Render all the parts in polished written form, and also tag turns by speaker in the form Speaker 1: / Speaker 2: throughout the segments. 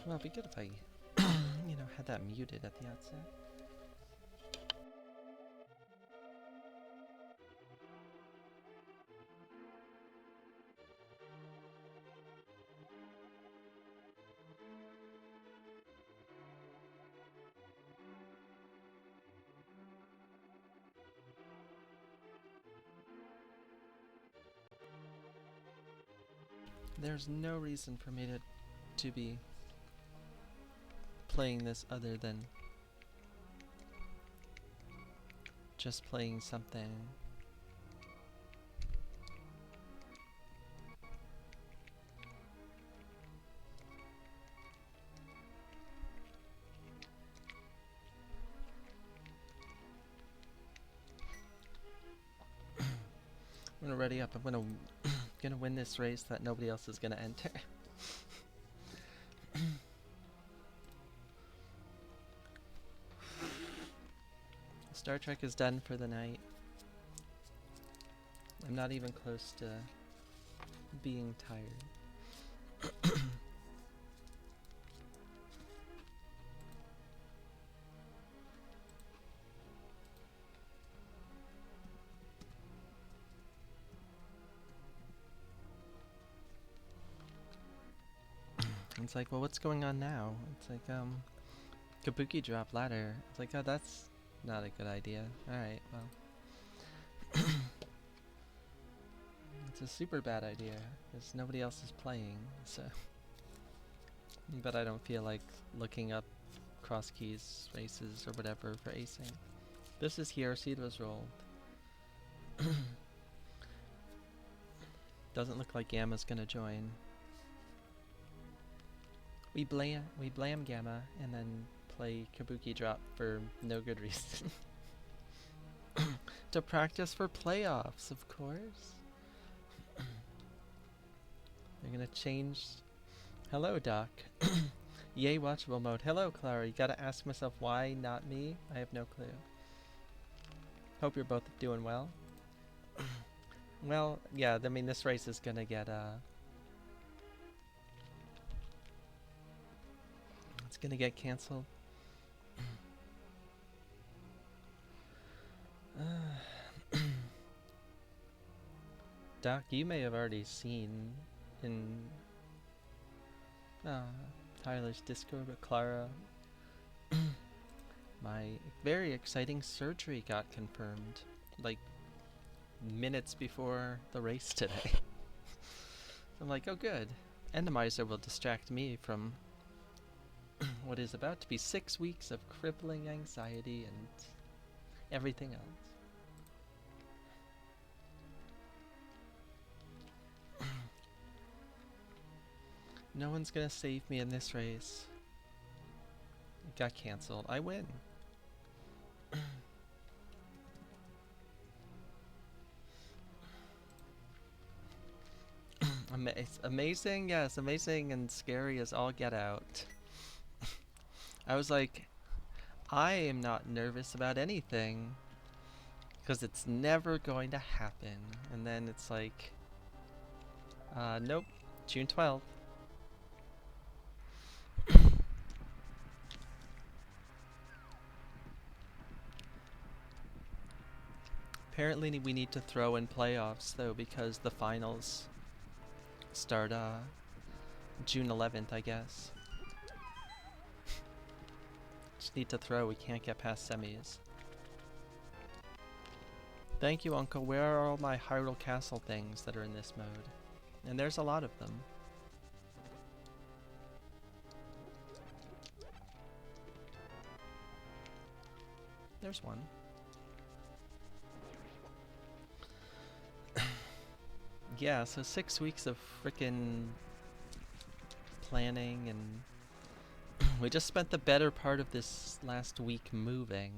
Speaker 1: Well, it'd be good if I, you know, had that muted at the outset. There's no reason for me to be playing this other than just playing something. I'm gonna ready up. I'm gonna win this race that nobody else is gonna enter. Star Trek is done for the night. I'm not even close to being tired. It's like, well, what's going on now? It's like, Cabookeydrop ladder. It's like, oh, that's not a good idea. Alright, well. It's a super bad idea, because nobody else is playing, so. But I don't feel like looking up cross keys, races, or whatever for acing. This is here, seed was rolled. Doesn't look like Gamma's gonna join. We blam Gamma and then play Cabookeydrop for no good reason. To practice for playoffs, of course. They're gonna change. Hello, Doc. Yay, watchable mode. Hello, Clara. You gotta ask myself why not me? I have no clue. Hope you're both doing well. Well, yeah, I mean, this race is gonna get, it's gonna get canceled. Doc, you may have already seen in Tyler's Discord, but Clara, my very exciting surgery got confirmed, like, minutes before the race today. I'm like, oh good. Endomizer will distract me from what is about to be 6 weeks of crippling anxiety and everything else. No one's gonna save me in this race. It got cancelled. I win. It's amazing, yes, amazing and scary as all get out. I was like, I am not nervous about anything, because it's never going to happen. And then it's like, nope, June 12th. Apparently we need to throw in playoffs though, because the finals start June 11th, I guess. Just need to throw, we can't get past semis. Thank you, Uncle. Where are all my Hyrule Castle things that are in this mode? And there's a lot of them. There's one. Yeah, so 6 weeks of frickin' planning, and we just spent the better part of this last week moving,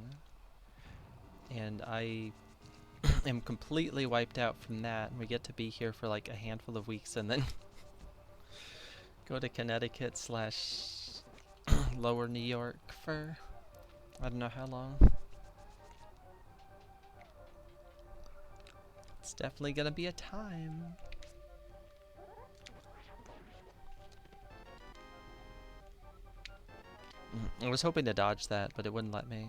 Speaker 1: and I am completely wiped out from that, and we get to be here for like a handful of weeks and then go to Connecticut / Lower New York for I don't know how long. It's definitely gonna be a time. I was hoping to dodge that, but it wouldn't let me.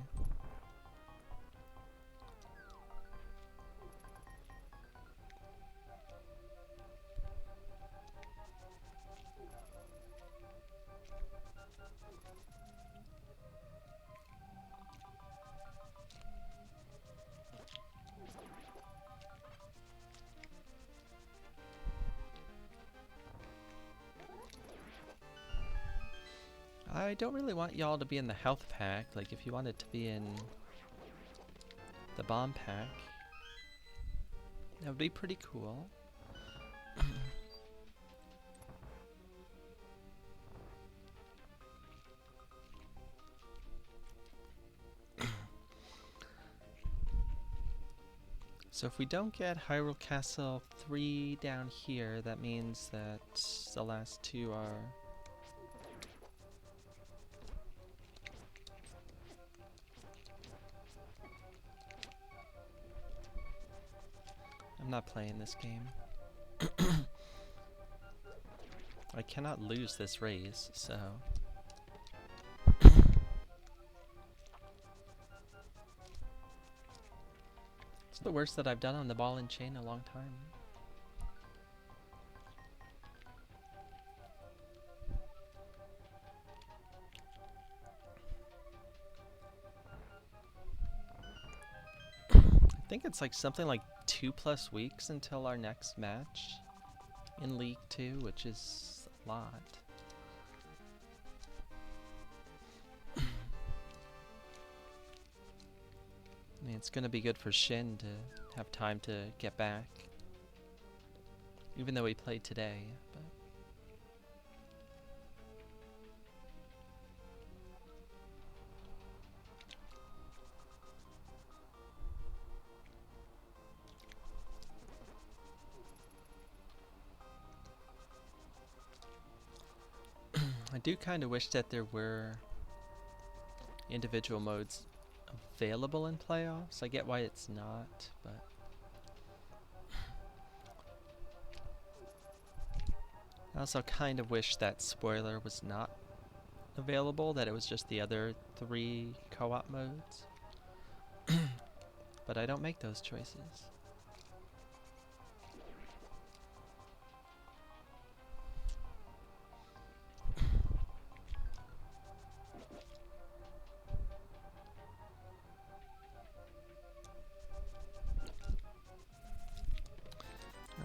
Speaker 1: I don't really want y'all to be in the health pack. Like, if you wanted to be in the bomb pack, that would be pretty cool. So if we don't get Hyrule Castle 3 down here, that means that the last two are... I'm not playing this game. I cannot lose this race, so... It's the worst that I've done on the ball and chain in a long time. I think it's like something like 2+ weeks until our next match in League 2, which is a lot. I mean, it's gonna be good for Shin to have time to get back, even though he played today, but... I do kind of wish that there were individual modes available in playoffs. I get why it's not, but I also kind of wish that spoiler was not available, that it was just the other 3 co-op modes. But I don't make those choices.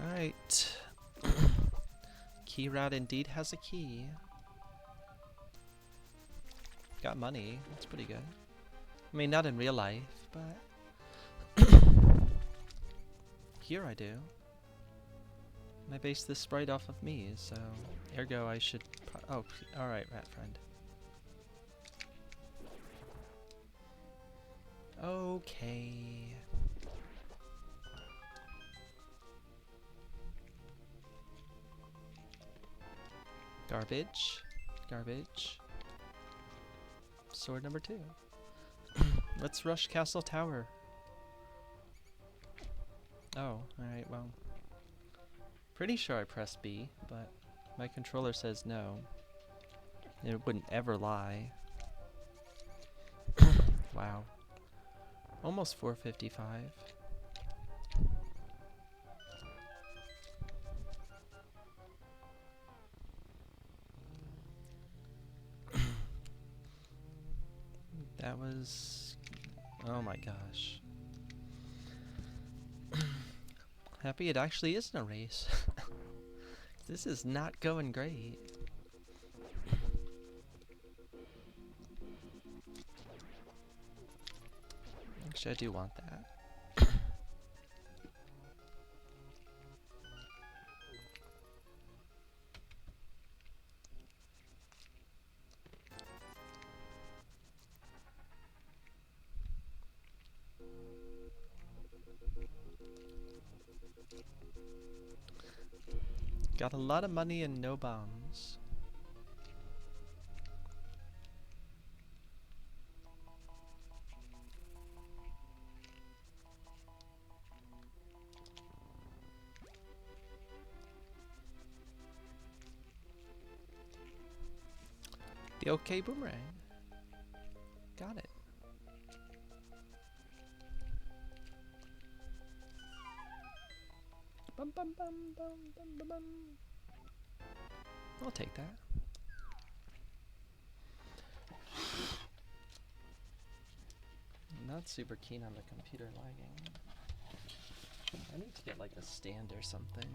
Speaker 1: Alright. Key route indeed has a key. Got money. That's pretty good. I mean, not in real life, but... Here I do. And I base this sprite off of me, so... Ergo, I should... Oh, alright, rat friend. Okay... Garbage. Garbage. Sword number 2. Let's rush Castle Tower. Oh, alright, well. Pretty sure I pressed B, but my controller says no. It wouldn't ever lie. Wow. Almost 455. That was... Oh my gosh. Happy it actually isn't a race. This is not going great. Actually, I do want that. Got a lot of money and no bombs. The okay boomerang. Got it. Bum, bum, bum, bum, bum, bum, bum. I'll take that. I'm not super keen on the computer lagging. I need to get like a stand or something.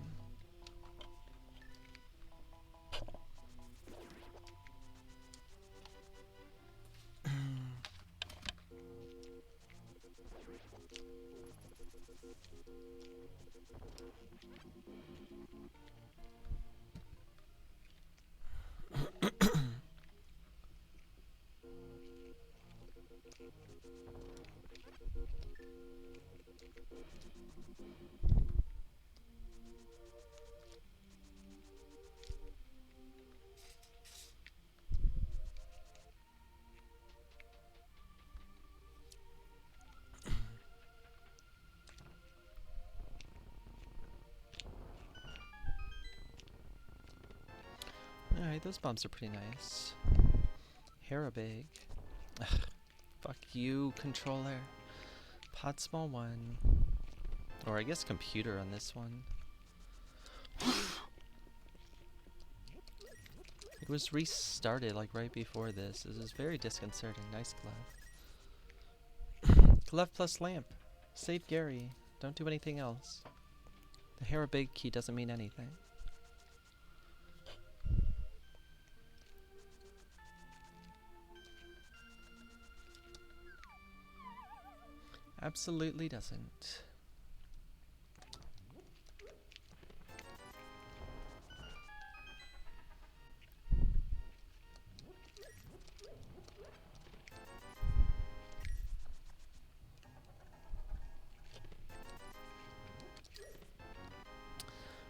Speaker 1: Alright, those bombs are pretty nice. Harabig. Ugh, fuck you, controller. Pod small one. Or I guess computer on this one. It was restarted like right before this. This is very disconcerting. Nice glove. Glove plus lamp. Save Gary. Don't do anything else. The Harabig key doesn't mean anything. Absolutely doesn't.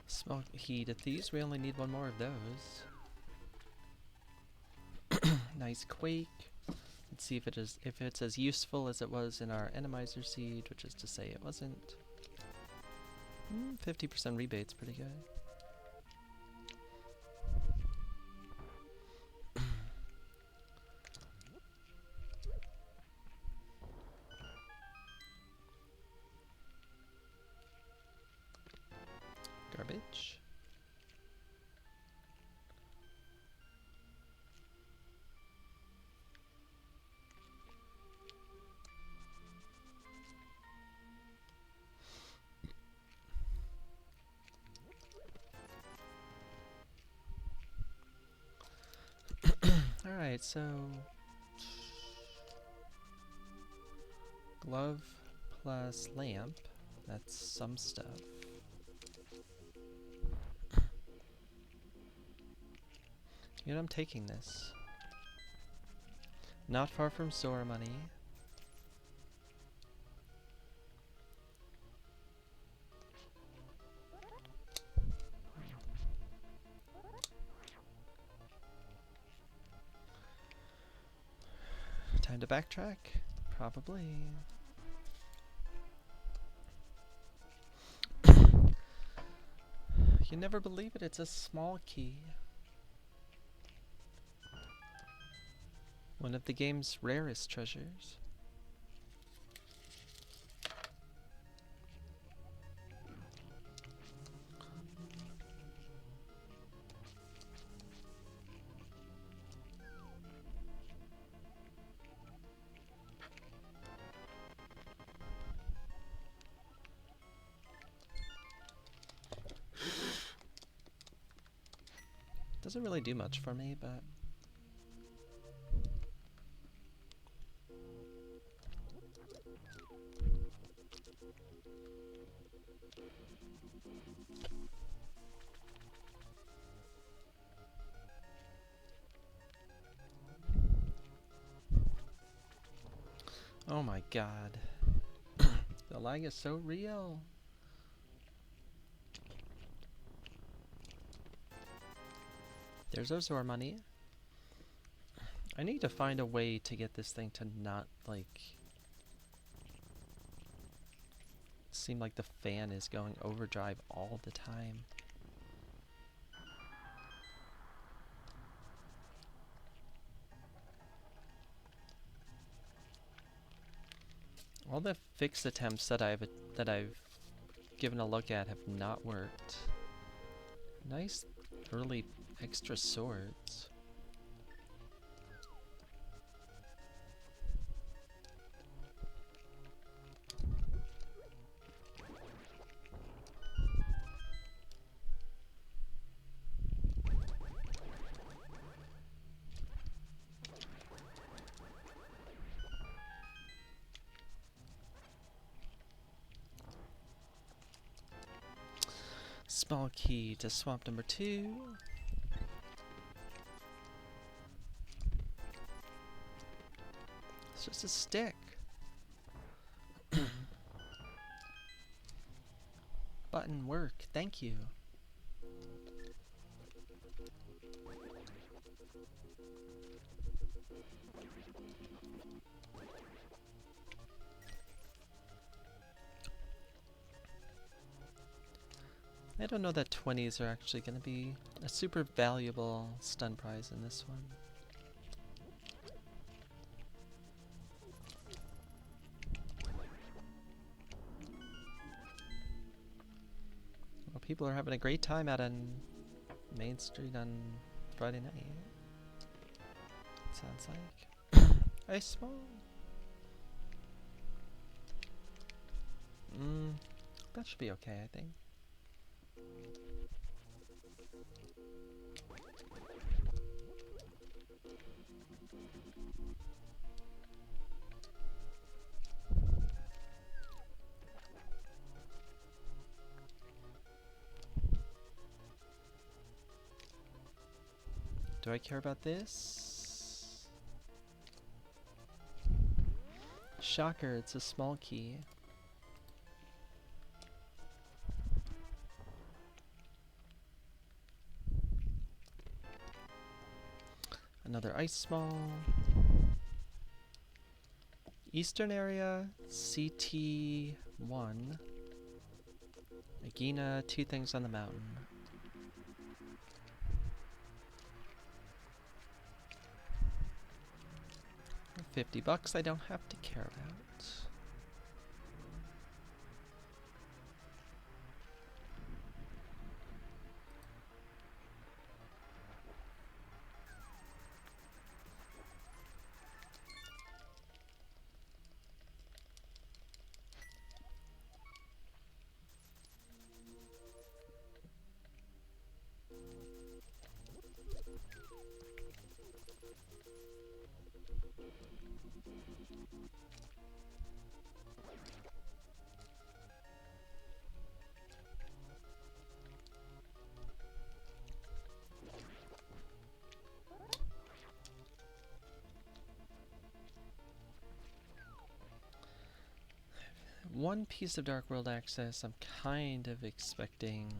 Speaker 1: Small heat at these. We only need one more of those. Nice quake. Let's see if it's as useful as it was in our Enemizer Siege, which is to say it wasn't. 50% rebate's pretty good. Garbage. Alright, so glove plus lamp, that's some stuff. You know, I'm taking this. Not far from Zora money. Time to backtrack? Probably. You never believe it, it's a small key. One of the game's rarest treasures. Doesn't really do much for me, but oh my god. The lag is so real. There's our Zora money. I need to find a way to get this thing to not, like, seem like the fan is going overdrive all the time. All the fix attempts that I've given a look at have not worked. Nice early extra swords. Small key to swamp number 2. It's just a stick. Button work, thank you. I don't know that 20s are actually going to be a super valuable stun prize in this one. Well, people are having a great time out on Main Street on Friday night. Sounds like. Ice small. That should be okay, I think. Do I care about this? Shocker, it's a small key. Another ice small. Eastern area, CT1. Agina, 2 things on the mountain. $50 I don't have to care about. One piece of Dark World access I'm kind of expecting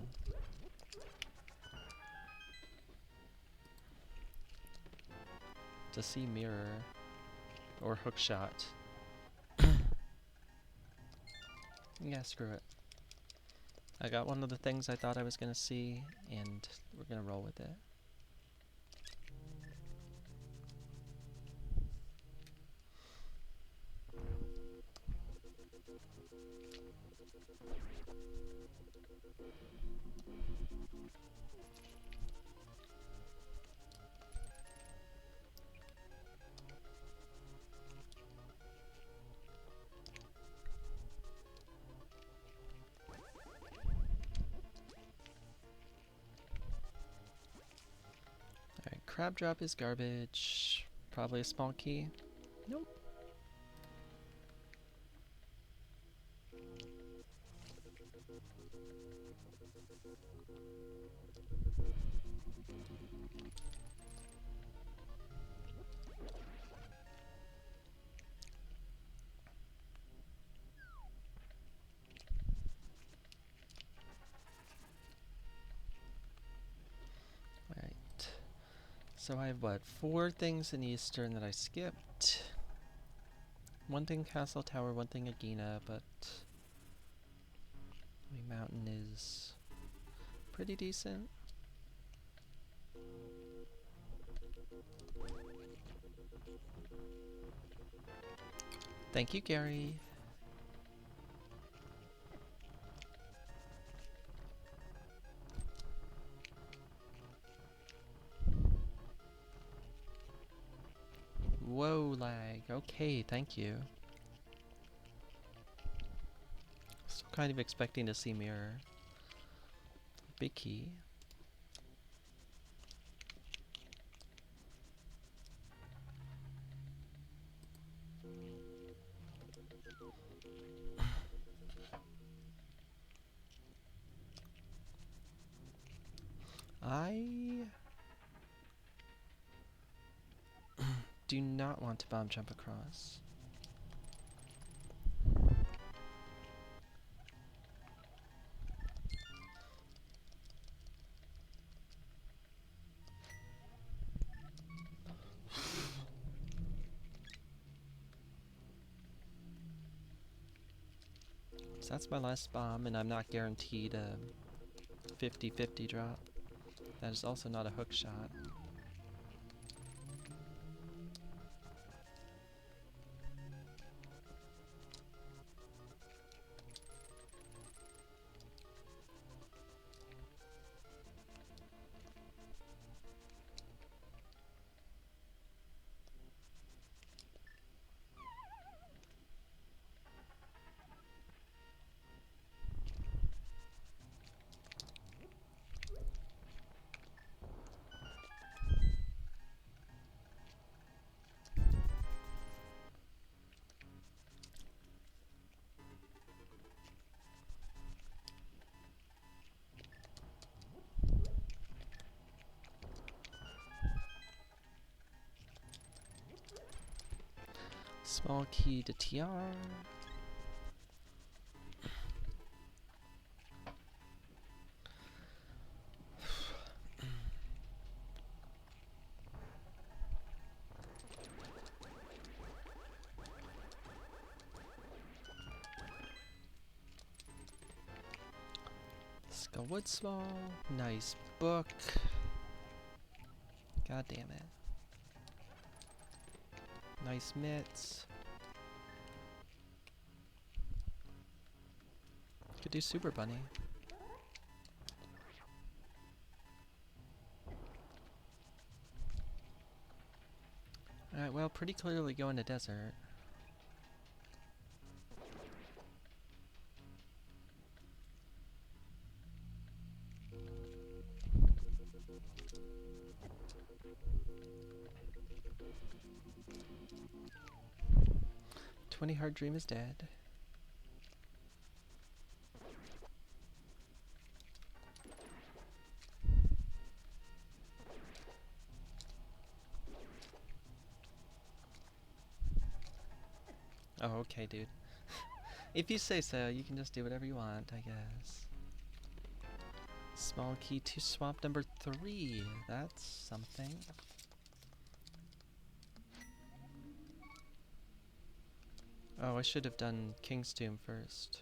Speaker 1: to see mirror or hookshot. Yeah, screw it. I got one of the things I thought I was gonna see, and we're gonna roll with it. Crab drop is garbage. Probably a small key. Nope. So I have, what, 4 things in Eastern that I skipped. 1 thing Castle Tower, 1 thing Agina, but my mountain is pretty decent. Thank you, Gary. Okay, thank you. Still kind of expecting to see mirror. Big key. I do not want to bomb jump across. So that's my last bomb, and I'm not guaranteed a 50-50 drop. That is also not a hook shot. Small key to TR. Skullwood small. Nice book. God damn it. Nice mitts. Could do Super Bunny. Alright, well, pretty clearly going to desert. Hard Dream is dead. Oh, okay, dude. If you say so, you can just do whatever you want, I guess. Small key to swamp number 3. That's something. Oh, I should have done King's Tomb first.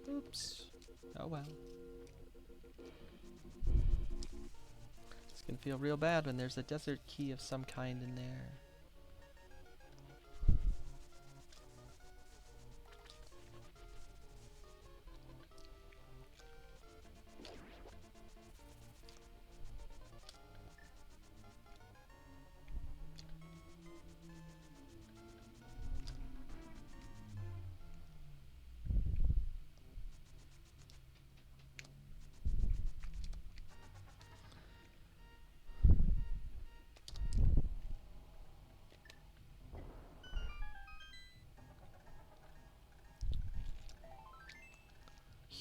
Speaker 1: Oops. Oh well. It's gonna feel real bad when there's a desert key of some kind in there.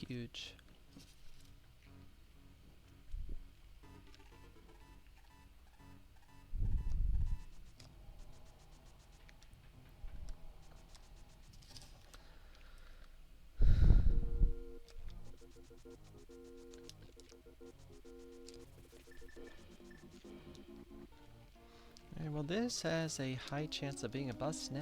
Speaker 1: Huge. Alright, well this has a high chance of being a bust now.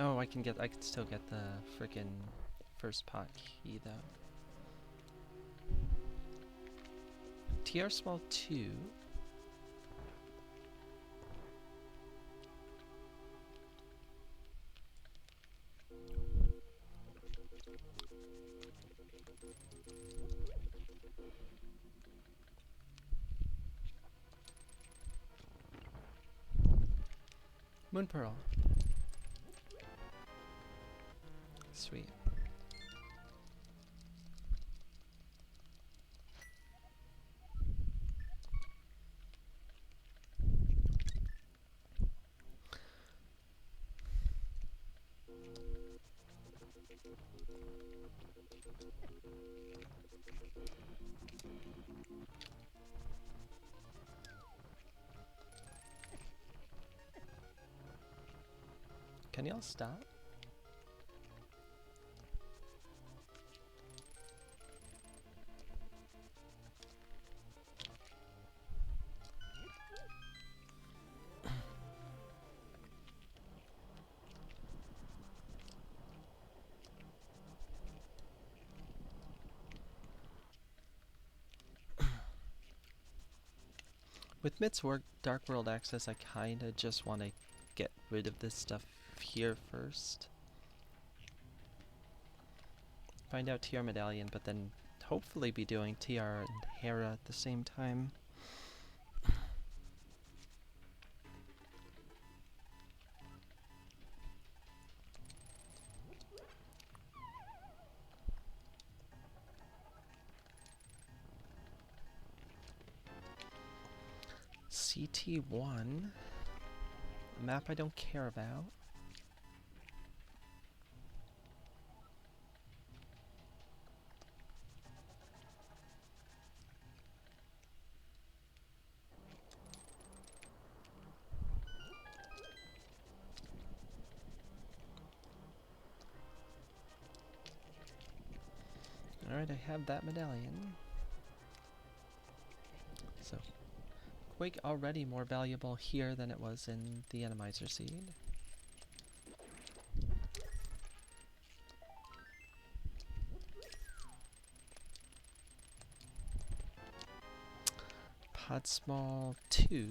Speaker 1: Oh, I can still get the frickin' first pot key though. TR small 2. Moon Pearl. Sweet. Can y'all stop? With Mitt's work, Dark World Access, I kinda just want to get rid of this stuff here first. Find out TR Medallion, but then hopefully be doing TR and Hera at the same time. CT1, a map I don't care about. Alright, I have that medallion. So, Quake already more valuable here than it was in the Enemizer Seed. Pod Small 2.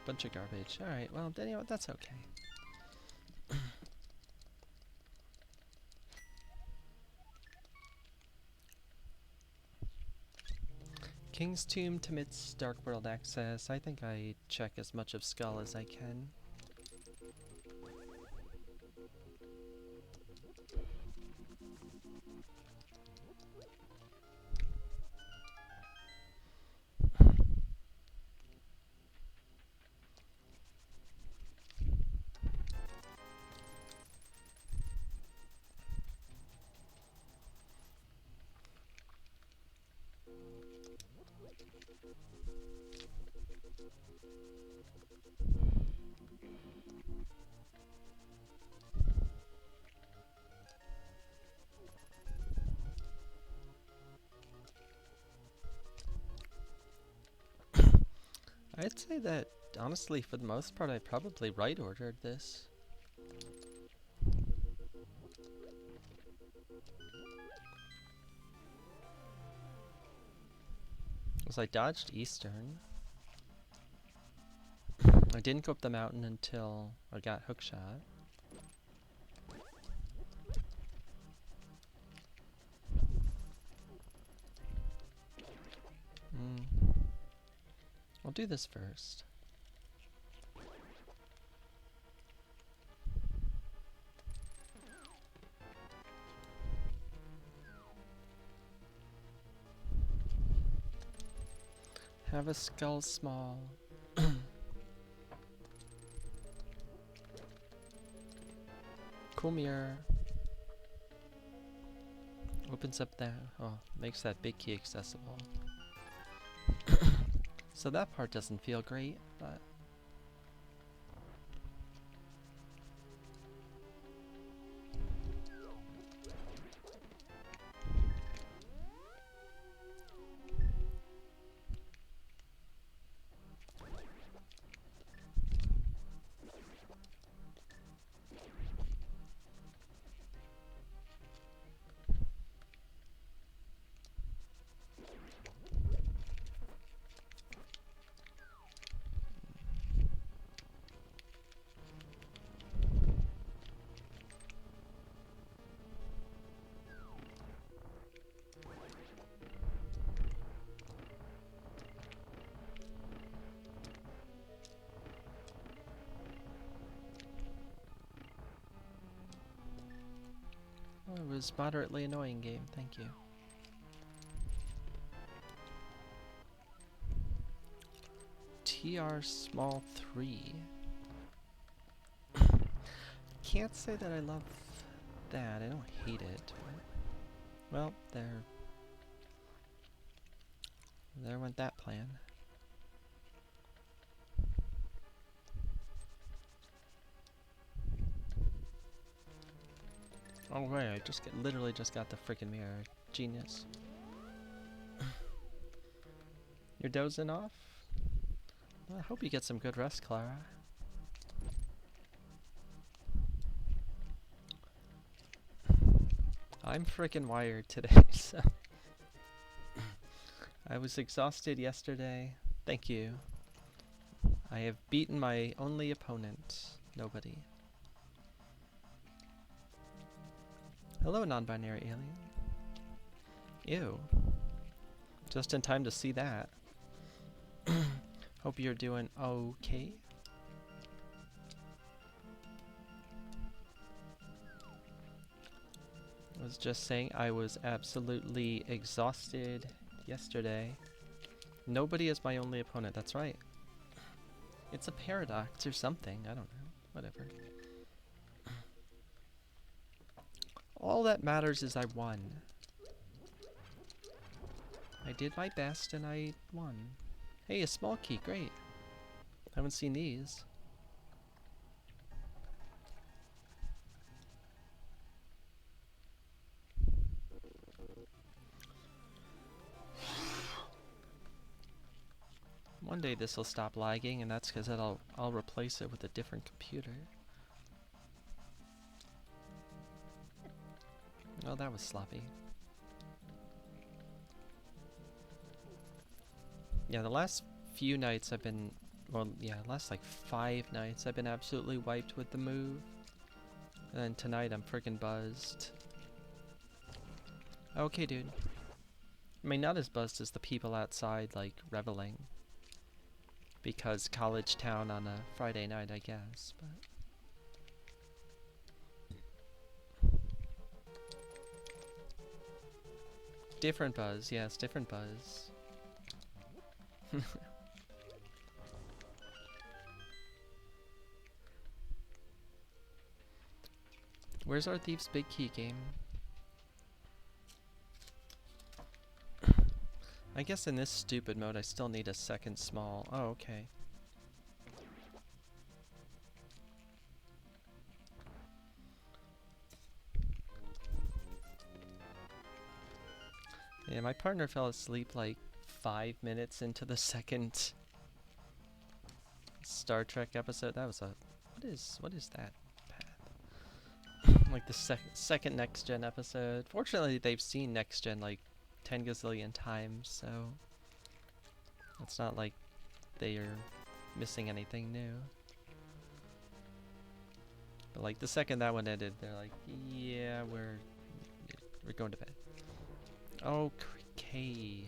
Speaker 1: Bunch of garbage. Alright, well, then, you know what, that's okay. King's Tomb to Mitt's Dark World Access. I think I check as much of Skull as I can. I'd say that, honestly, for the most part, I probably right-ordered this. Because I dodged Eastern. I didn't go up the mountain until I got hookshot. I'll do this first. Have a skull small. Cool mirror. Opens up that, makes that big key accessible. So that part doesn't feel great, but it was moderately annoying game, thank you. TR small 3. Can't say that I love that. I don't hate it. But, well, there went that plan. Oh right, I literally just got the freaking mirror. Genius. You're dozing off? Well, I hope you get some good rest, Clara. I'm freaking wired today, so I was exhausted yesterday. Thank you. I have beaten my only opponent. Nobody. Hello, non-binary alien. Ew. Just in time to see that. Hope you're doing okay. I was just saying I was absolutely exhausted yesterday. Nobody is my only opponent, that's right. It's a paradox or something, I don't know. Whatever. All that matters is I won. I did my best and I won. Hey, a small key, great. Haven't seen these. One day this will stop lagging, and that's because I'll replace it with a different computer. Oh, that was sloppy. Yeah, the last few nights I've been, well, yeah, last like 5 nights I've been absolutely wiped with the move. And then tonight I'm freaking buzzed. Okay, dude. I mean, not as buzzed as the people outside, like, reveling. Because college town on a Friday night, I guess, but... Different buzz, yes, different buzz. Where's our Thief's Big Key game? I guess in this stupid mode I still need a second small. Oh, okay. Yeah, my partner fell asleep like 5 minutes into the second Star Trek episode. That was a... What is that path? Like the second Next Gen episode. Fortunately, they've seen Next Gen like 10 gazillion times, so it's not like they are missing anything new. But like the second that one ended, they're like, yeah, we're going to bed. Okay.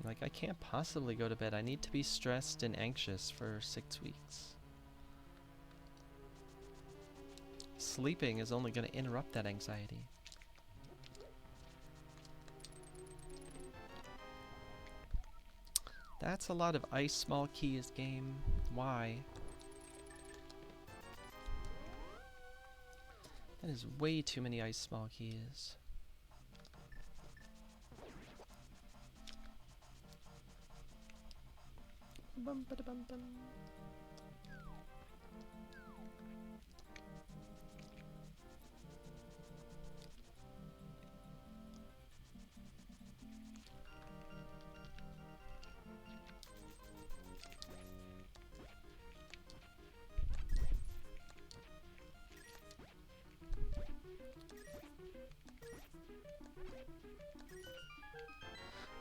Speaker 1: Like, I can't possibly go to bed. I need to be stressed and anxious for 6 weeks. Sleeping is only going to interrupt that anxiety. That's a lot of ice small keys, game. Why? That is way too many ice small keys. Bum ba da bum bum.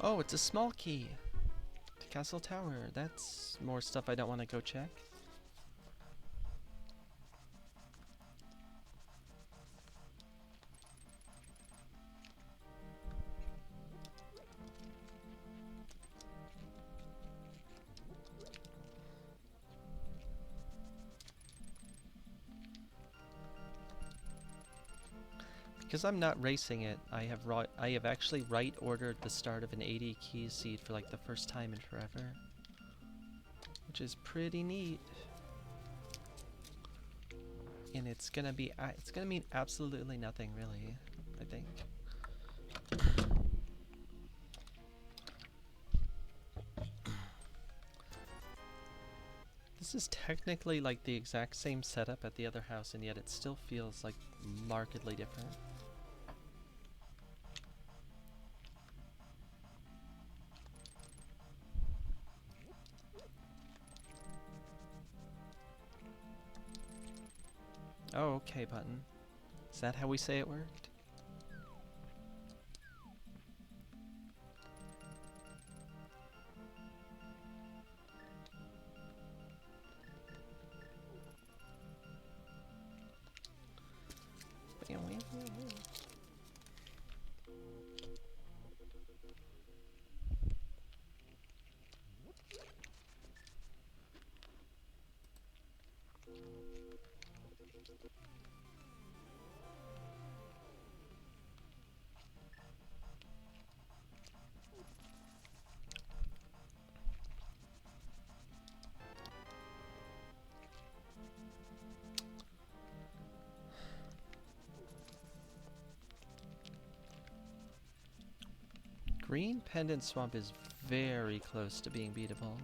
Speaker 1: Oh, it's a small key to Castle Tower. That's more stuff I don't want to go check. Because I'm not racing it, I have actually right ordered the start of an 80 key seed for like the first time in forever, which is pretty neat. And it's gonna mean absolutely nothing really, I think. This is technically like the exact same setup at the other house, and yet it still feels like markedly different. Oh, okay, button. Is that how we say it worked? Green Pendant Swamp is very close to being beatable.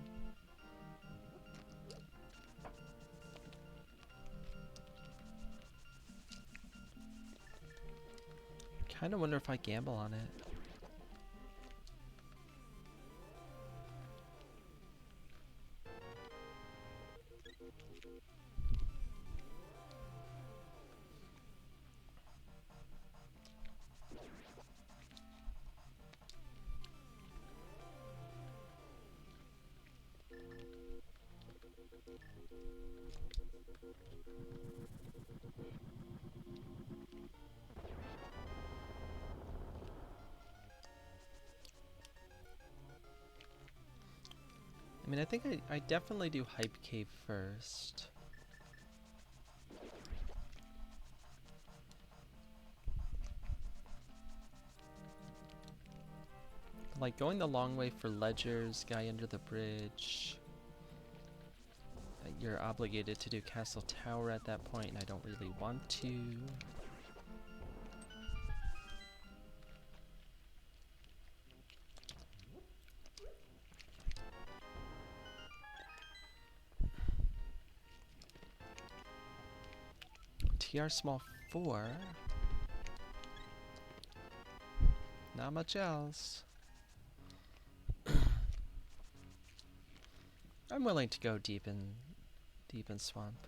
Speaker 1: Kinda wonder if I gamble on it. I mean, I think I definitely do Hype Cave first. Like, going the long way for Ledgers, Guy Under the Bridge. You're obligated to do Castle Tower at that point, and I don't really want to. TR small 4. Not much else. I'm willing to go deep in swamp.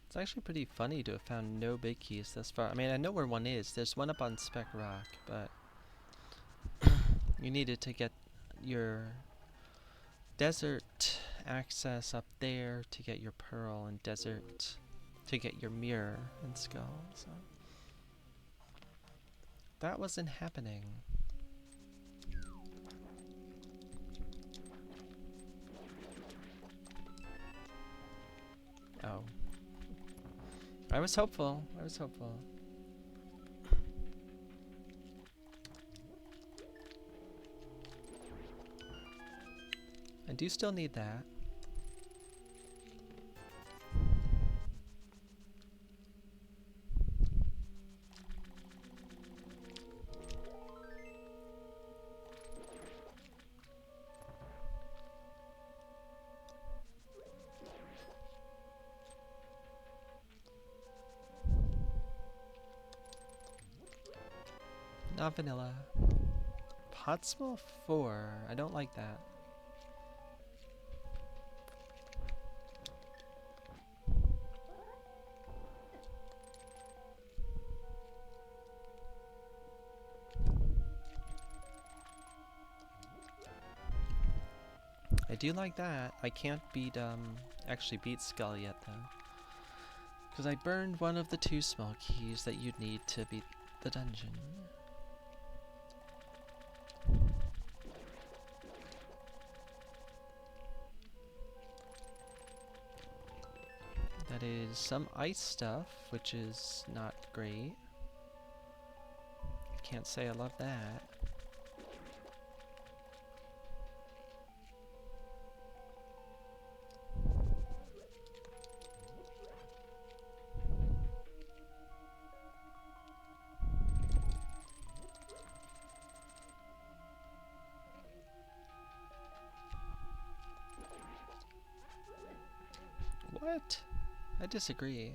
Speaker 1: It's actually pretty funny to have found no big keys thus far. I mean, I know where one is. There's one up on Spec Rock, but you needed to get your desert access up there to get your pearl, and desert to get your mirror and skull. So that wasn't happening. Oh. I was hopeful. I was hopeful. I do still need that. Not vanilla. Pot small 4. I don't like that. I do like that. I can't beat, actually beat Skull yet, though. Because I burned one of the 2 small keys that you'd need to beat the dungeon. That is some ice stuff, which is not great. Can't say I love that. What? I disagree.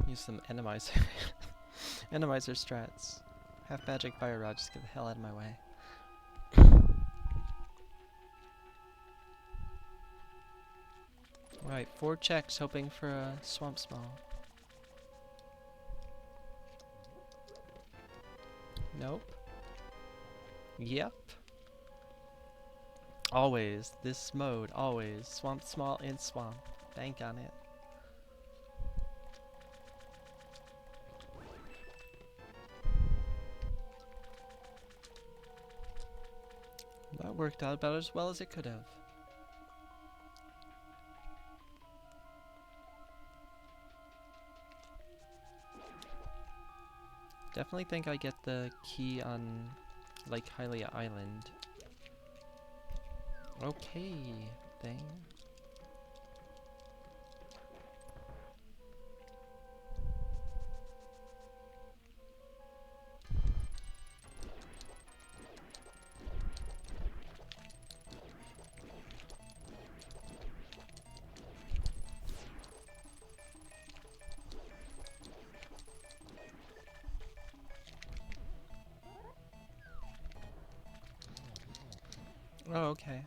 Speaker 1: Use some enemizer. Enemizer strats. Half magic, fire rod, just get the hell out of my way. Right, 4 checks hoping for a swamp small. Nope. Yep. Always. This mode, always. Swamp small in swamp. Bank on it. That worked out about as well as it could have. Definitely think I get the key on Lake Hylia Island. Okay, thing. Oh, okay.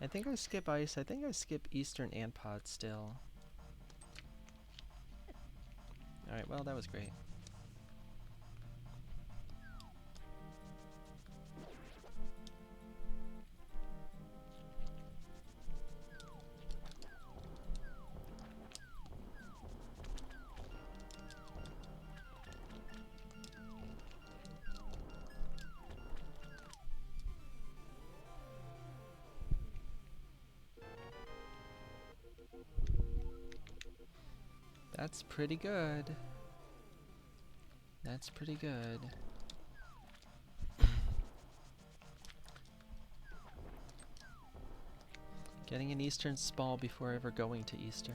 Speaker 1: I think I skip ice. I think I skip eastern and pod still. Alright, well, that was great. That's pretty good. That's pretty good. Getting an eastern small before ever going to eastern.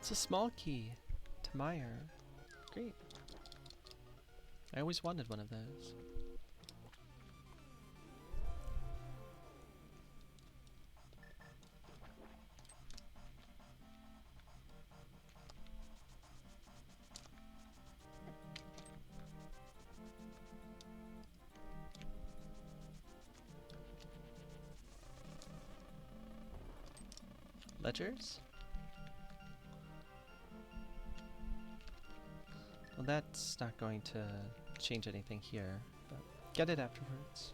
Speaker 1: It's a small key to Meyer. Great. I always wanted one of those. Ledgers? Well, that's not going to change anything here, but get it afterwards.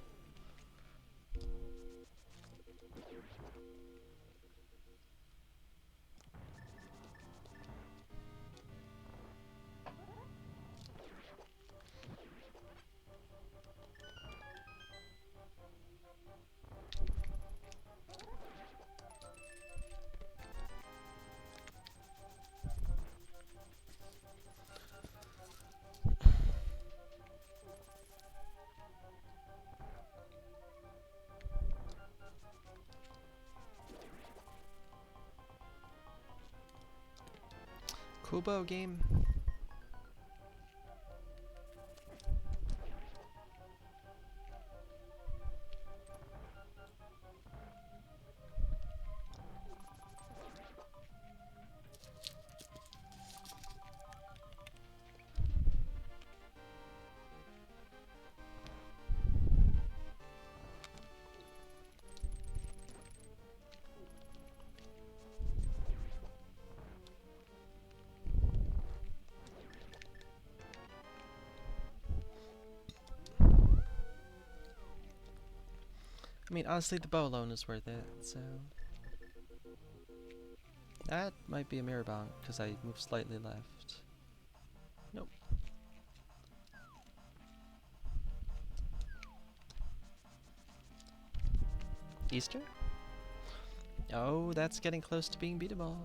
Speaker 1: Kubo game? I mean, honestly, the bow alone is worth it, so... That might be a mirror bonk, because I moved slightly left. Nope. Easter? Oh, that's getting close to being beatable.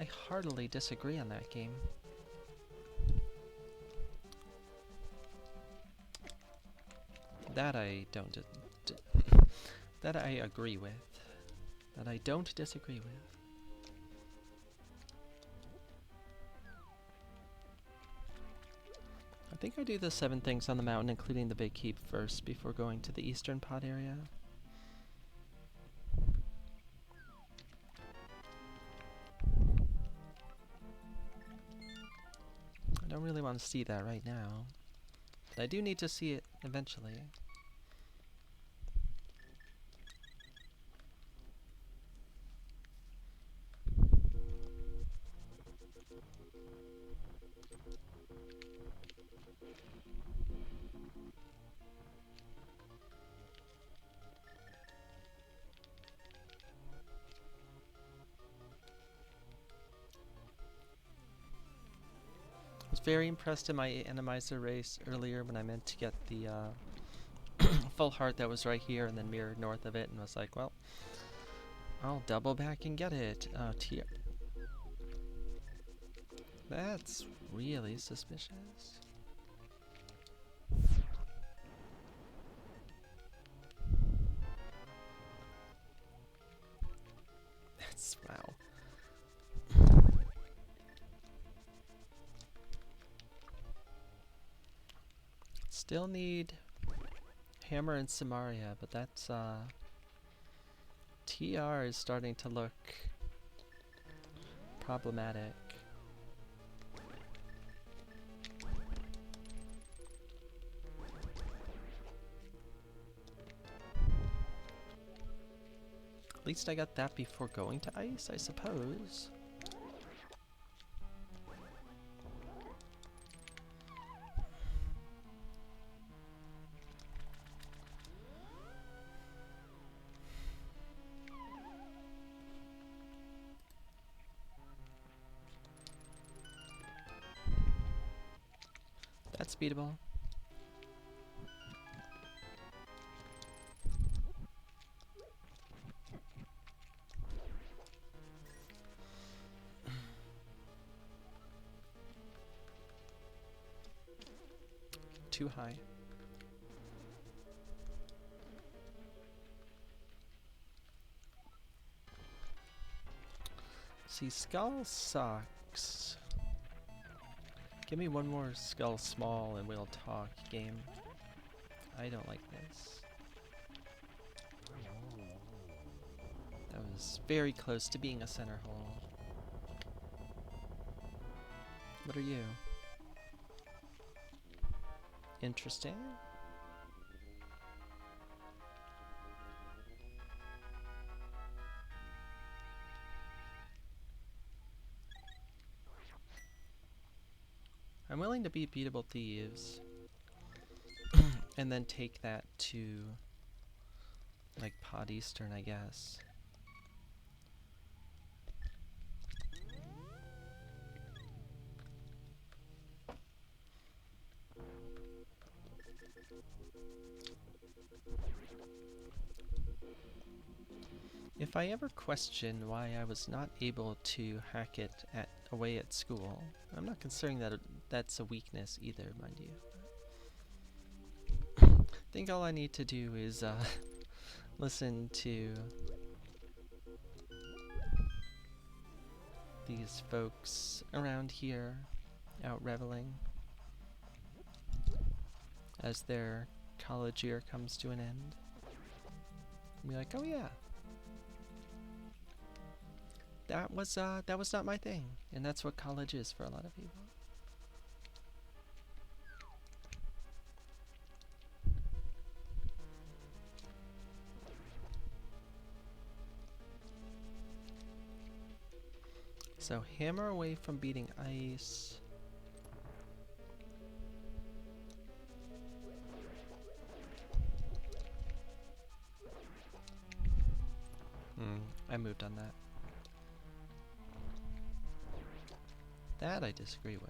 Speaker 1: I heartily disagree on that game. That I don't that I agree with. That I don't disagree with. I think I do the 7 things on the mountain, including the big keep first, before going to the eastern pod area. I don't really want to see that right now, but I do need to see it eventually. I was very impressed in my Animizer race earlier when I meant to get the full heart that was right here and then mirrored north of it, and was like, well, I'll double back and get it. TR. That's really suspicious. That's wow. Still need Hammer and Samaria, but that's TR is starting to look problematic. At least I got that before going to ice, I suppose. That's beatable. Too high. See, skull sucks. Give me one more skull small and we'll talk, game. I don't like this. That was very close to being a center hole. What are you? Interesting. I'm willing to beat Beatable Thieves and then take that to like Pod Eastern, I guess. If I ever question why I was not able to hack it away at school, I'm not considering that that's a weakness either, mind you. I think all I need to do is listen to these folks around here out reveling as their college year comes to an end. And be like, oh yeah, that was not my thing, and that's what college is for a lot of people. So hammer away from beating ice. I moved on that. That I disagree with.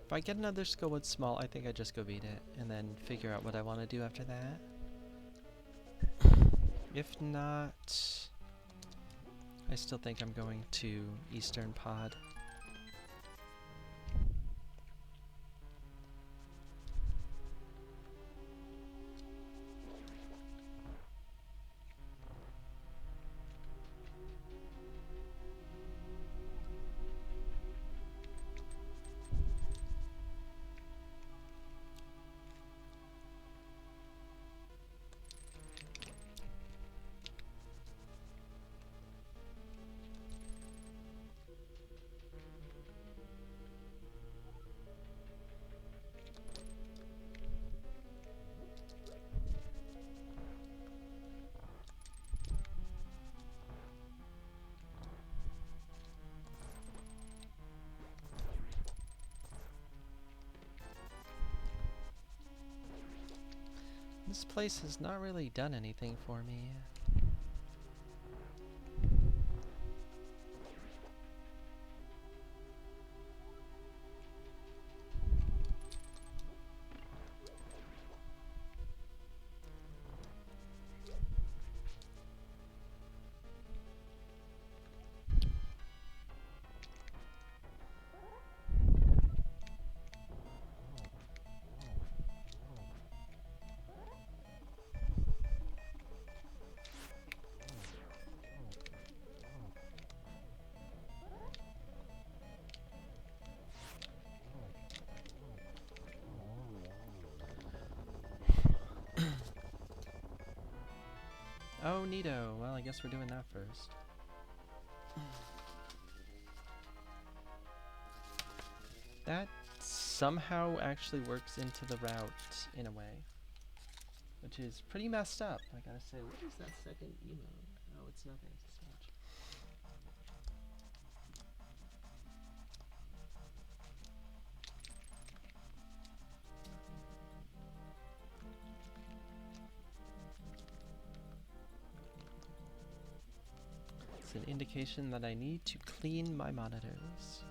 Speaker 1: If I get another skill with small, I think I just go beat it and then figure out what I want to do after that. If not, I still think I'm going to Eastern Pod. This place has not really done anything for me. Oh, neato. Well, I guess we're doing that first. That somehow actually works into the route in a way, which is pretty messed up. I gotta say, what is that second emo? Oh, it's nothing. It's a smudge. It's an indication that I need to clean my monitors.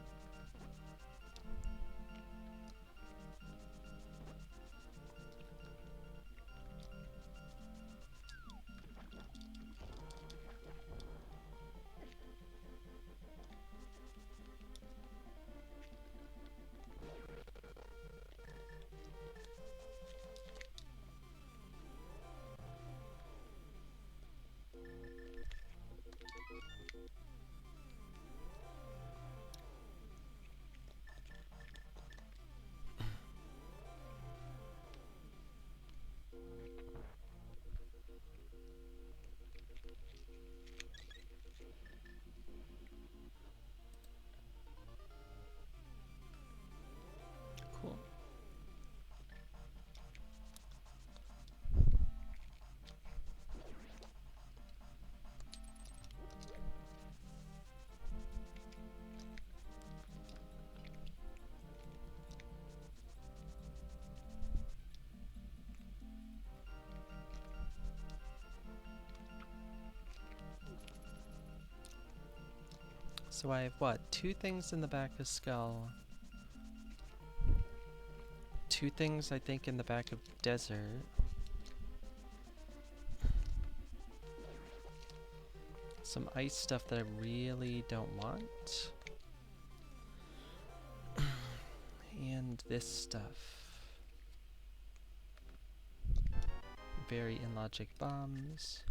Speaker 1: So I have what? 2 things in the back of Skull. 2 things I think in the back of Desert. Some ice stuff that I really don't want. And this stuff. Very illogic bombs.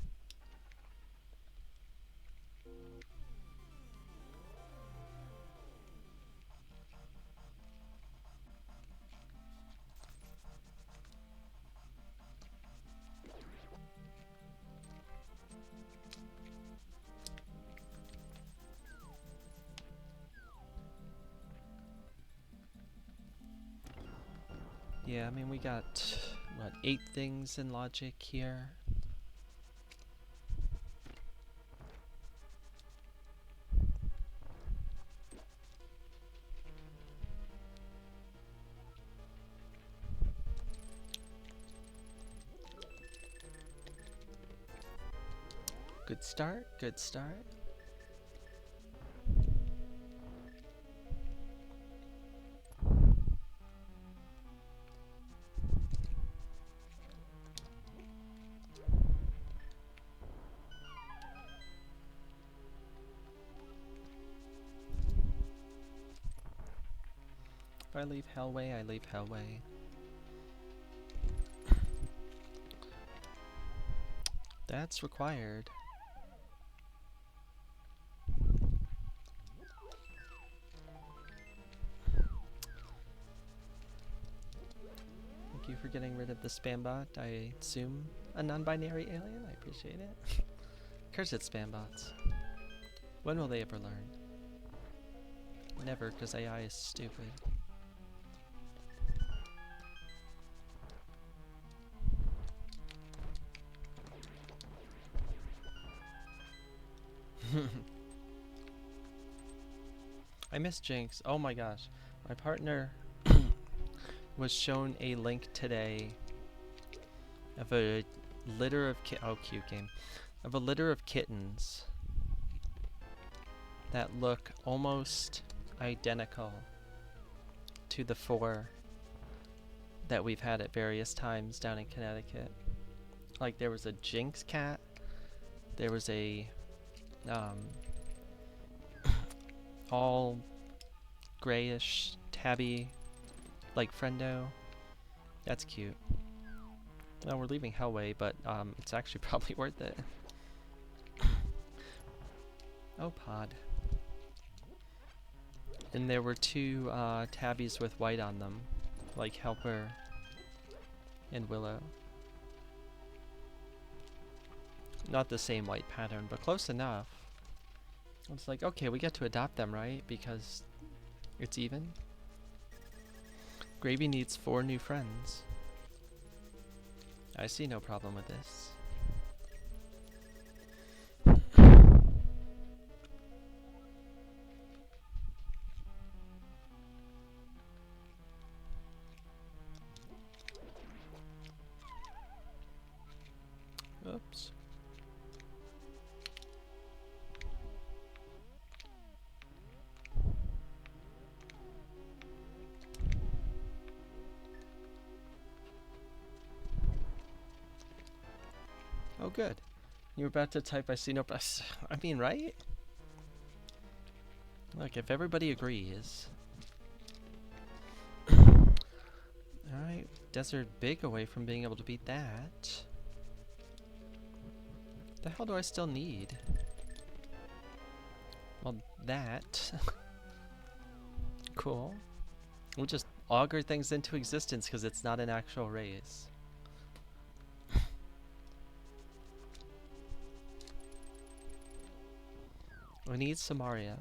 Speaker 1: Yeah, I mean, we got, what, 8 things in logic here. Good start, good start. If I leave Hellway, I leave Hellway. That's required. Thank you for getting rid of the spam bot. I assume a non-binary alien. I appreciate it. Curse it, spam bots. When will they ever learn? Never, because AI is stupid. I miss Jinx. Oh my gosh. My partner was shown a link today of a litter of cute game. Of a litter of kittens that look almost identical to the 4 that we've had at various times down in Connecticut. Like there was a Jinx cat, there was a all grayish tabby like friendo. That's cute. Well, we're leaving Hellway, but it's actually probably worth it. Oh, pod. And there were 2 tabbies with white on them, like Helper and Willow. Not the same white pattern, but close enough. It's like, okay, we get to adopt them, right? Because it's even. Gravy needs 4 new friends. I see no problem with this. Oops. Oh, good. You were about to type, I see no press. I mean, right? Look, if everybody agrees. Alright, Desert big away from being able to beat that. The hell do I still need? Well, that. Cool. We'll just augur things into existence because it's not an actual race. I need Samaria.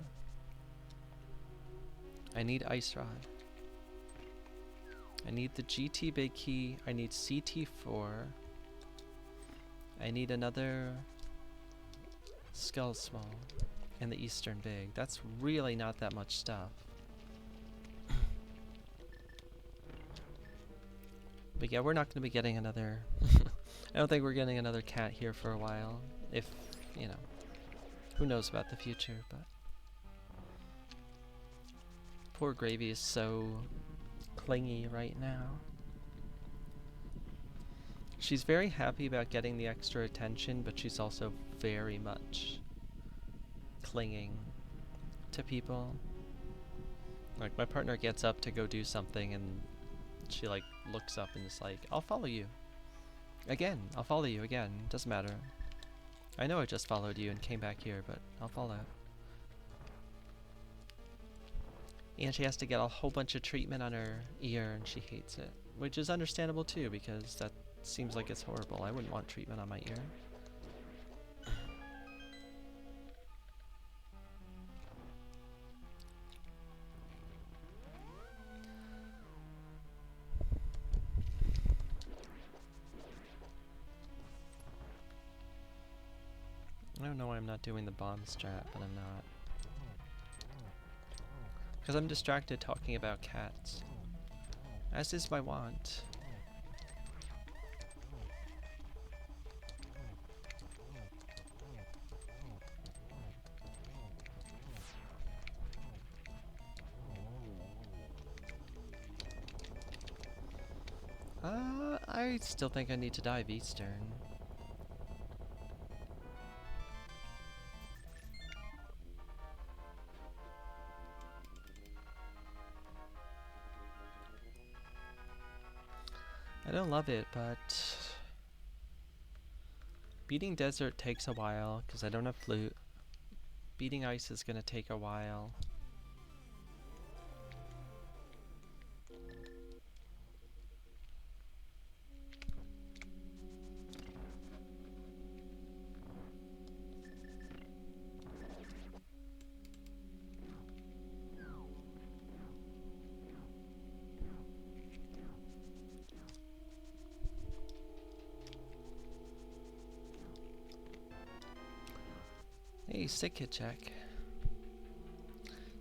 Speaker 1: I need Ice Rod. I need the GT Big Key. I need CT4. I need another Skull Small. And the Eastern Big. That's really not that much stuff. But yeah, we're not going to be getting another... I don't think we're getting another cat here for a while. If, you know, who knows about the future, but... Poor Gravy is so clingy right now. She's very happy about getting the extra attention, but she's also very much clinging to people. Like, my partner gets up to go do something and she like looks up and is like, I'll follow you. Again, I'll follow you again. Doesn't matter. I know I just followed you and came back here, but I'll follow. And she has to get a whole bunch of treatment on her ear and she hates it. Which is understandable too, because that seems like it's horrible. I wouldn't want treatment on my ear. I don't know why I'm not doing the bomb strat, but I'm not. Because I'm distracted talking about cats. As is my want. I still think I need to dive Eastern. I don't love it, but beating desert takes a while because I don't have flute. Beating ice is gonna take a while. Hey, sick kid check.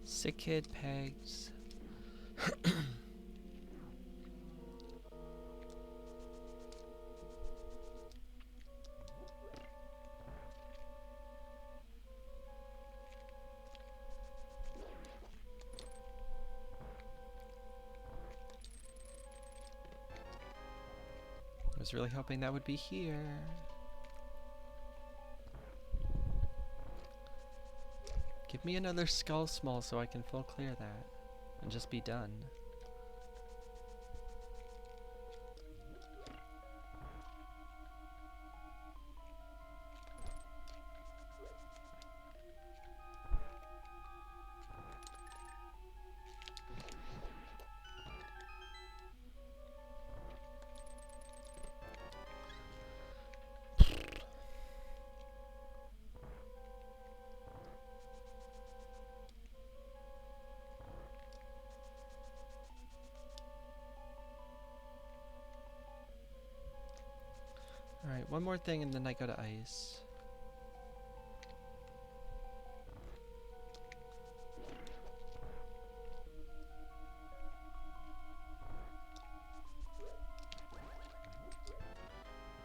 Speaker 1: Sick kid pegs. I was really hoping that would be here. Give me another skull small so I can full clear that and just be done. Alright, one more thing and then I go to ice.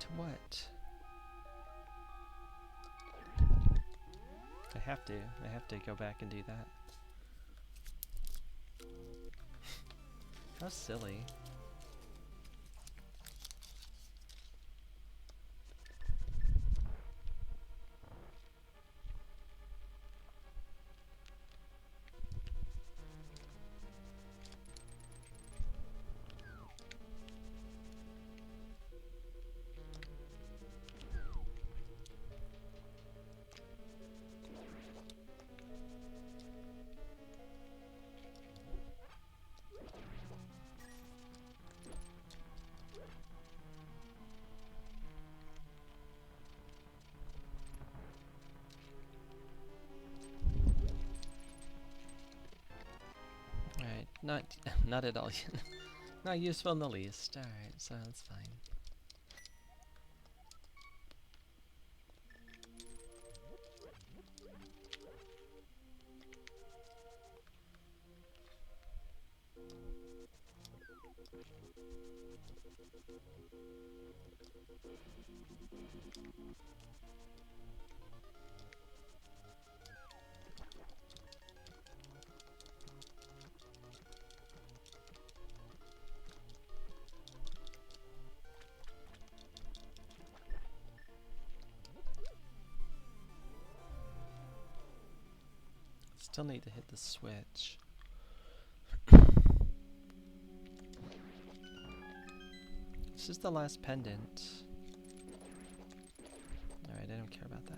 Speaker 1: To what? I have to go back and do that. How silly. Not not at all. Not useful in the least. Alright, so that's fine. Still need to hit the switch. This is the last pendant. Alright, I don't care about that.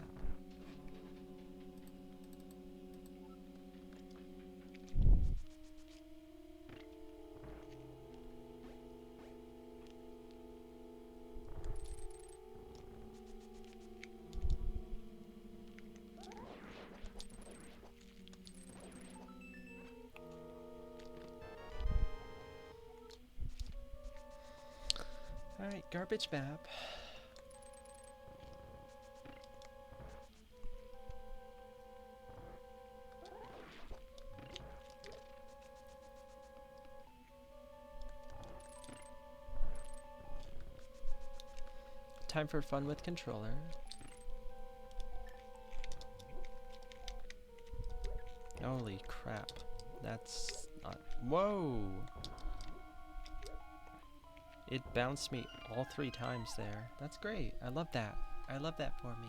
Speaker 1: Alright, garbage map. Time for fun with controller. Holy crap. That's not... Whoa! It bounced me all 3 times there. That's great. I love that. I love that for me.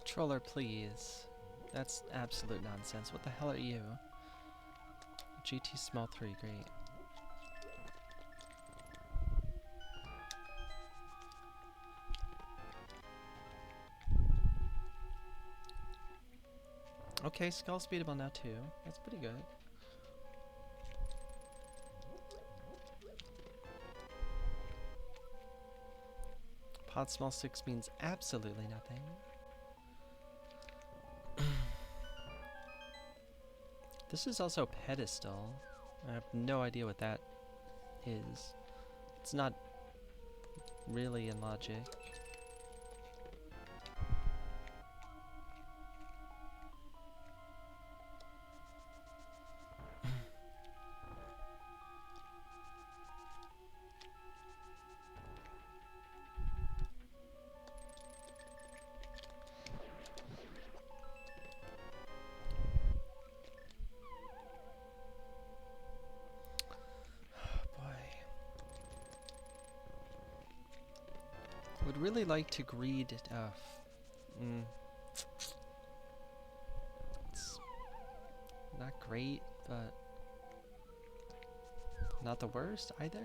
Speaker 1: Controller, please. That's absolute nonsense. What the hell are you? GT Small 3, great. Okay, skull speedable now too. That's pretty good. Pod small 6 means absolutely nothing. This is also pedestal. I have no idea what that is. It's not really in logic. Would really like to greed. It's not great, but not the worst either.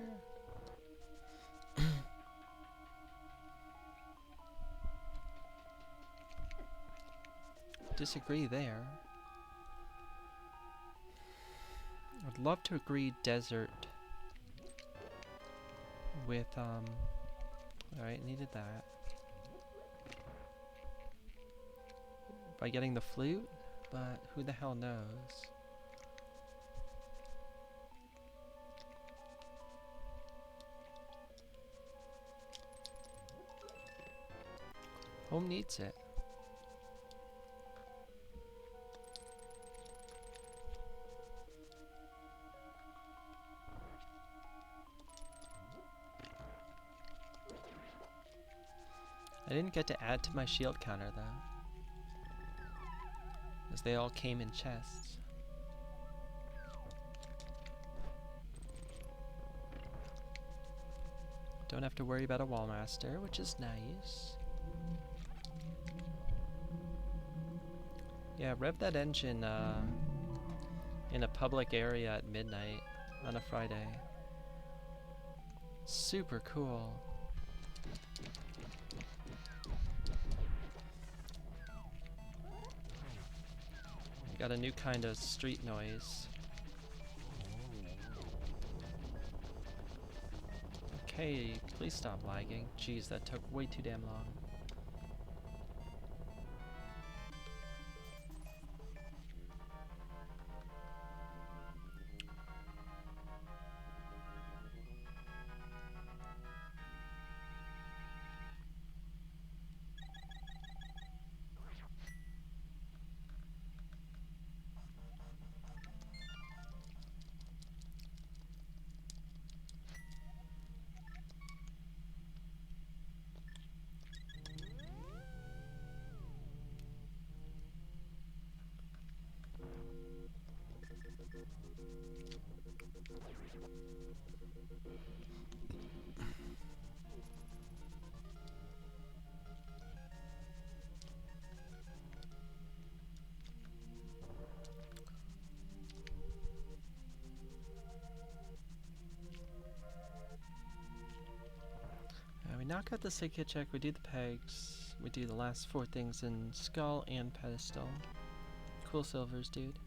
Speaker 1: Disagree there. I'd love to agree desert with alright, needed that. By getting the flute, but who the hell knows? Home needs it. I didn't get to add to my shield counter though, as they all came in chests. Don't have to worry about a wall master, which is nice. Yeah, rev that engine in a public area at midnight on a Friday. Super cool. Got a new kind of street noise. Okay, please stop lagging. Jeez, that took way too damn long. We knock out the Seikit check, we do the pegs, we do the last 4 things in skull and pedestal. Cool silvers, dude.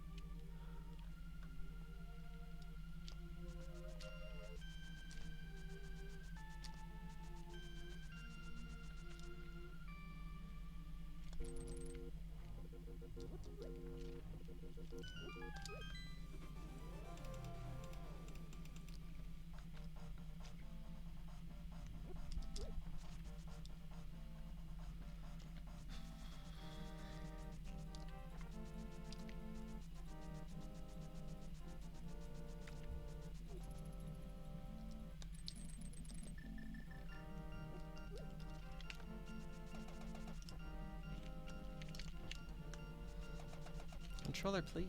Speaker 1: Controller, please.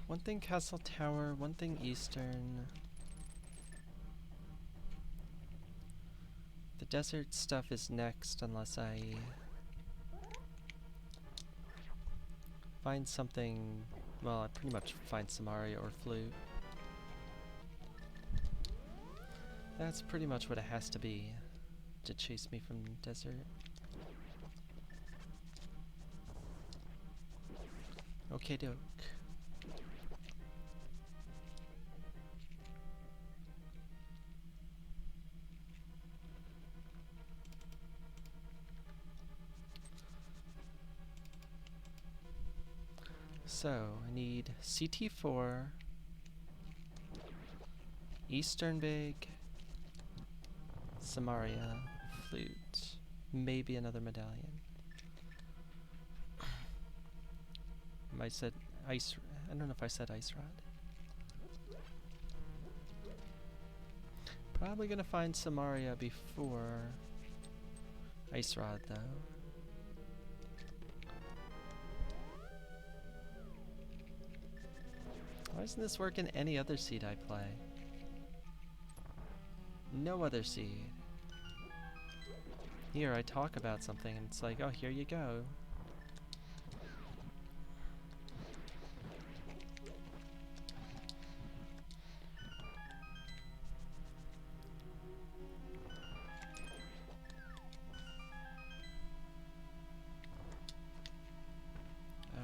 Speaker 1: One thing Castle Tower, one thing Eastern. The desert stuff is next unless I find something. Well, I pretty much find Samaria or Flute. That's pretty much what it has to be to chase me from the desert. Okay, doke. So, I need CT4, Eastern Big, Samaria, Flute, maybe another medallion. I said ice. I don't know if I said ice rod. Probably gonna find Samaria before ice rod though. Why doesn't this work in any other seed I play? No other seed. Here I talk about something and it's like, oh, here you go.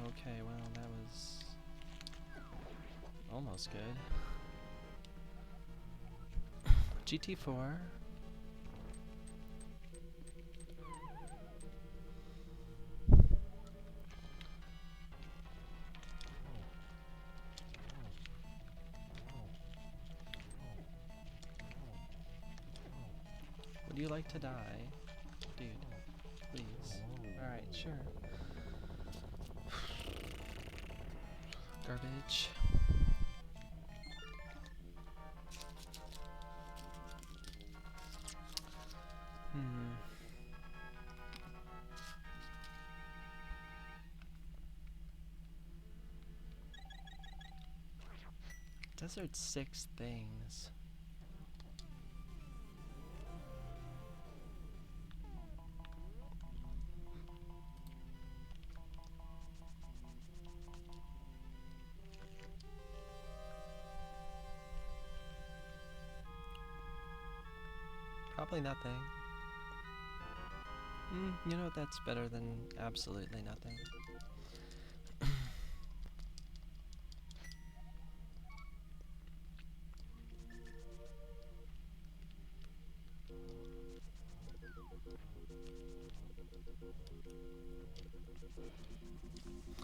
Speaker 1: Okay, well, that was almost good. GT4. Would you like to die? Dude, please. Alright, sure. Garbage. Desert 6 things. Probably nothing. You know, that's better than absolutely nothing.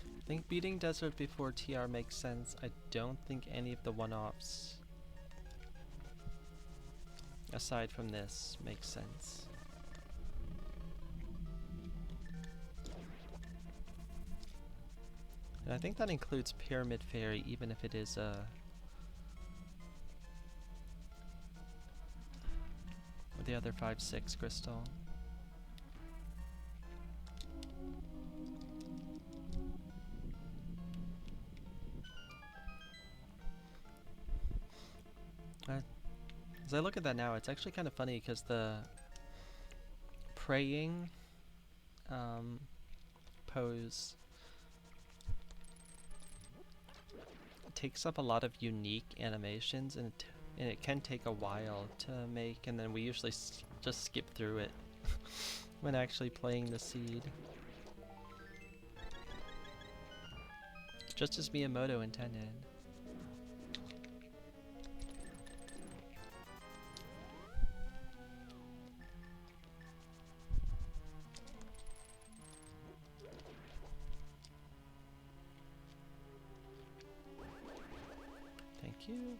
Speaker 1: I think beating Desert before TR makes sense. I don't think any of the one-offs, aside from this, makes sense. And I think that includes Pyramid Fairy, even if it is the other 5/6 crystal. As I look at that now, it's actually kind of funny because the praying pose takes up a lot of unique animations, and it can take a while to make, and then we usually just skip through it when actually playing the seed. Just as Miyamoto intended. Thank you.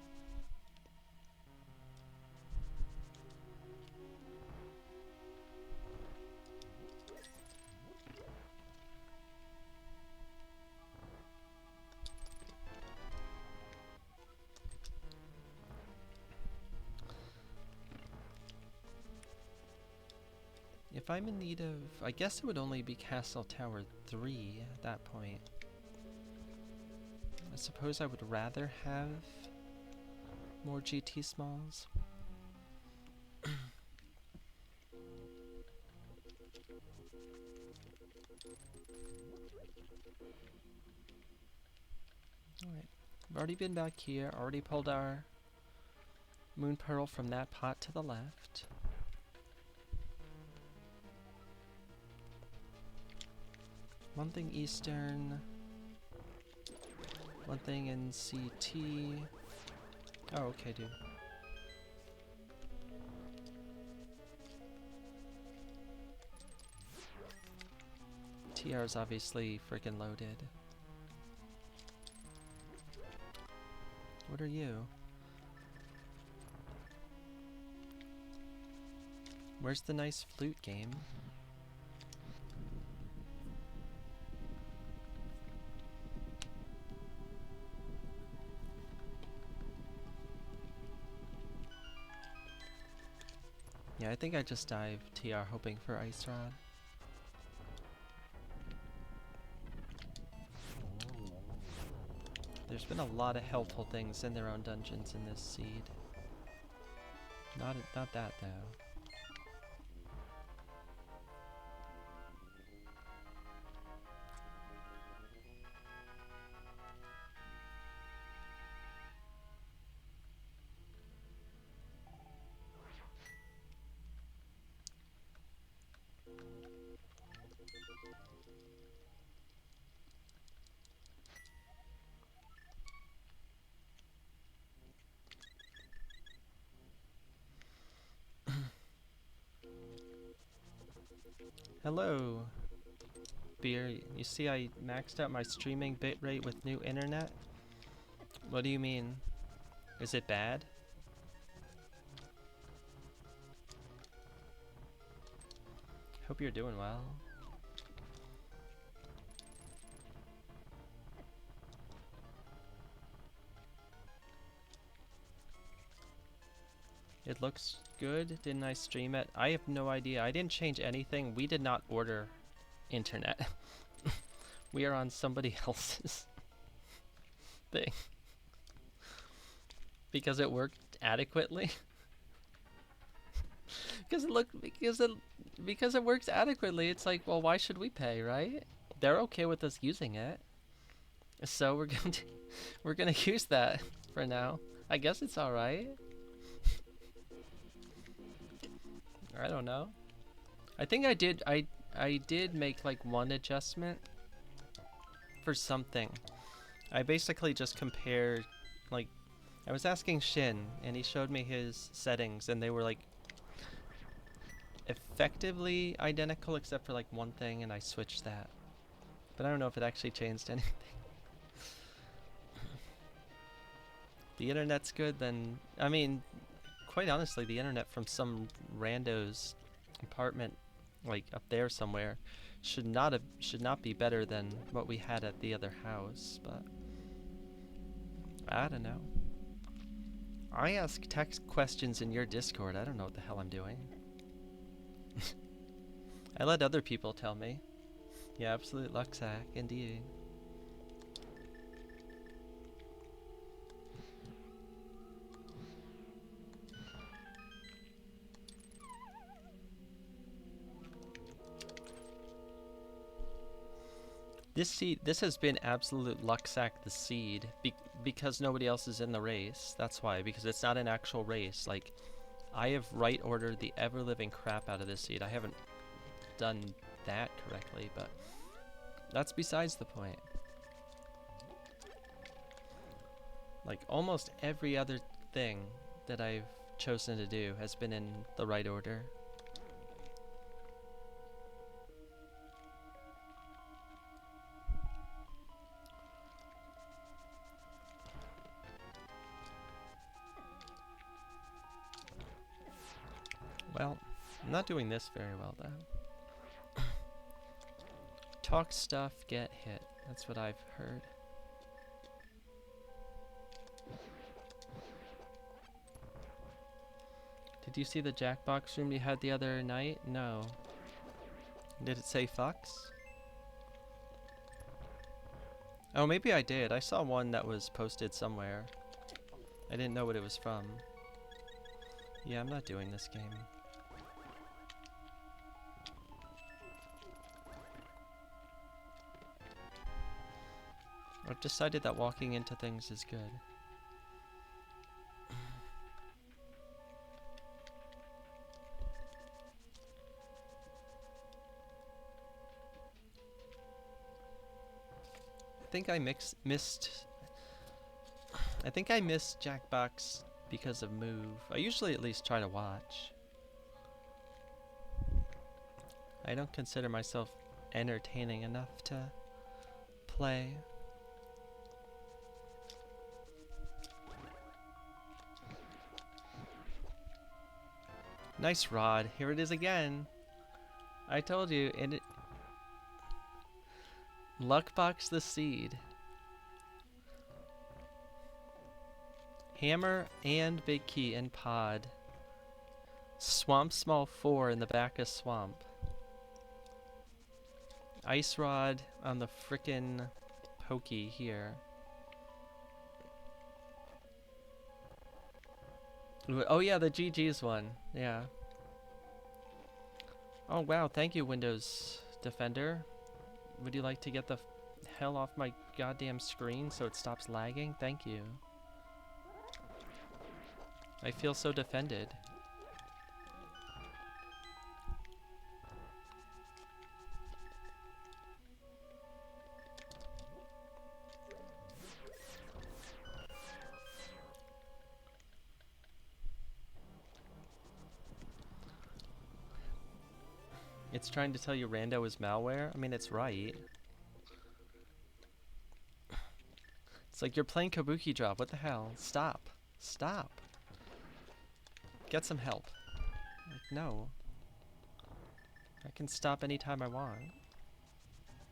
Speaker 1: If I'm in need of, I guess it would only be Castle Tower 3 at that point. I suppose I would rather have more GT smalls. Alright, I've already been back here, already pulled our Moon Pearl from that pot to the left. One thing Eastern, one thing in CT. Oh, okay, dude. TR is obviously freaking loaded. What are you? Where's the nice flute game? Yeah, I think I just dive TR hoping for Ice Rod. There's been a lot of helpful things in their own dungeons in this seed. Not that though. Hello, Beer. You see I maxed out my streaming bitrate with new internet? What do you mean? Is it bad? Hope you're doing well. It looks good. Didn't I stream it? I have no idea. I didn't change anything. We did not order internet. We are on somebody else's thing. Because it worked adequately. Because it works adequately. It's like, well, why should we pay, right? They're okay with us using it, so we're gonna use that for now. I guess it's all right. I don't know. I think I did make like one adjustment for something. I basically just compared, like, I was asking Shin and he showed me his settings and they were like effectively identical except for like one thing, and I switched that. But I don't know if it actually changed anything. The internet's good, then I mean, quite honestly, the internet from some rando's apartment, like up there somewhere, should not be better than what we had at the other house, but I don't know. I ask text questions in your Discord. I don't know what the hell I'm doing. I let other people tell me. Yeah, absolute luck sack, indeed. This has been absolute luck sack the seed, because nobody else is in the race. That's why, because it's not an actual race. Like, I have right ordered the ever-living crap out of this seed. I haven't done that correctly, but that's besides the point. Like, almost every other thing that I've chosen to do has been in the right order. Well, I'm not doing this very well, though. Talk stuff, get hit. That's what I've heard. Did you see the Jackbox room you had the other night? No. Did it say fucks? Oh, maybe I did. I saw one that was posted somewhere. I didn't know what it was from. Yeah, I'm not doing this game. I've decided that walking into things is good. I think I missed Jackbox because of move. I usually at least try to watch. I don't consider myself entertaining enough to play. Nice rod. Here it is again. I told you, and it... Luckbox the seed. Hammer and big key and pod. Swamp small 4 in the back of swamp. Ice rod on the frickin' pokey here. Oh yeah, the GG's one. Yeah. Oh wow, thank you, Windows Defender. Would you like to get the hell off my goddamn screen so it stops lagging? Thank you. I feel so defended. It's trying to tell you Rando is malware? I mean, it's right. It's like you're playing Cabookeydrop. What the hell? Stop. Stop. Get some help. Like, no. I can stop anytime I want.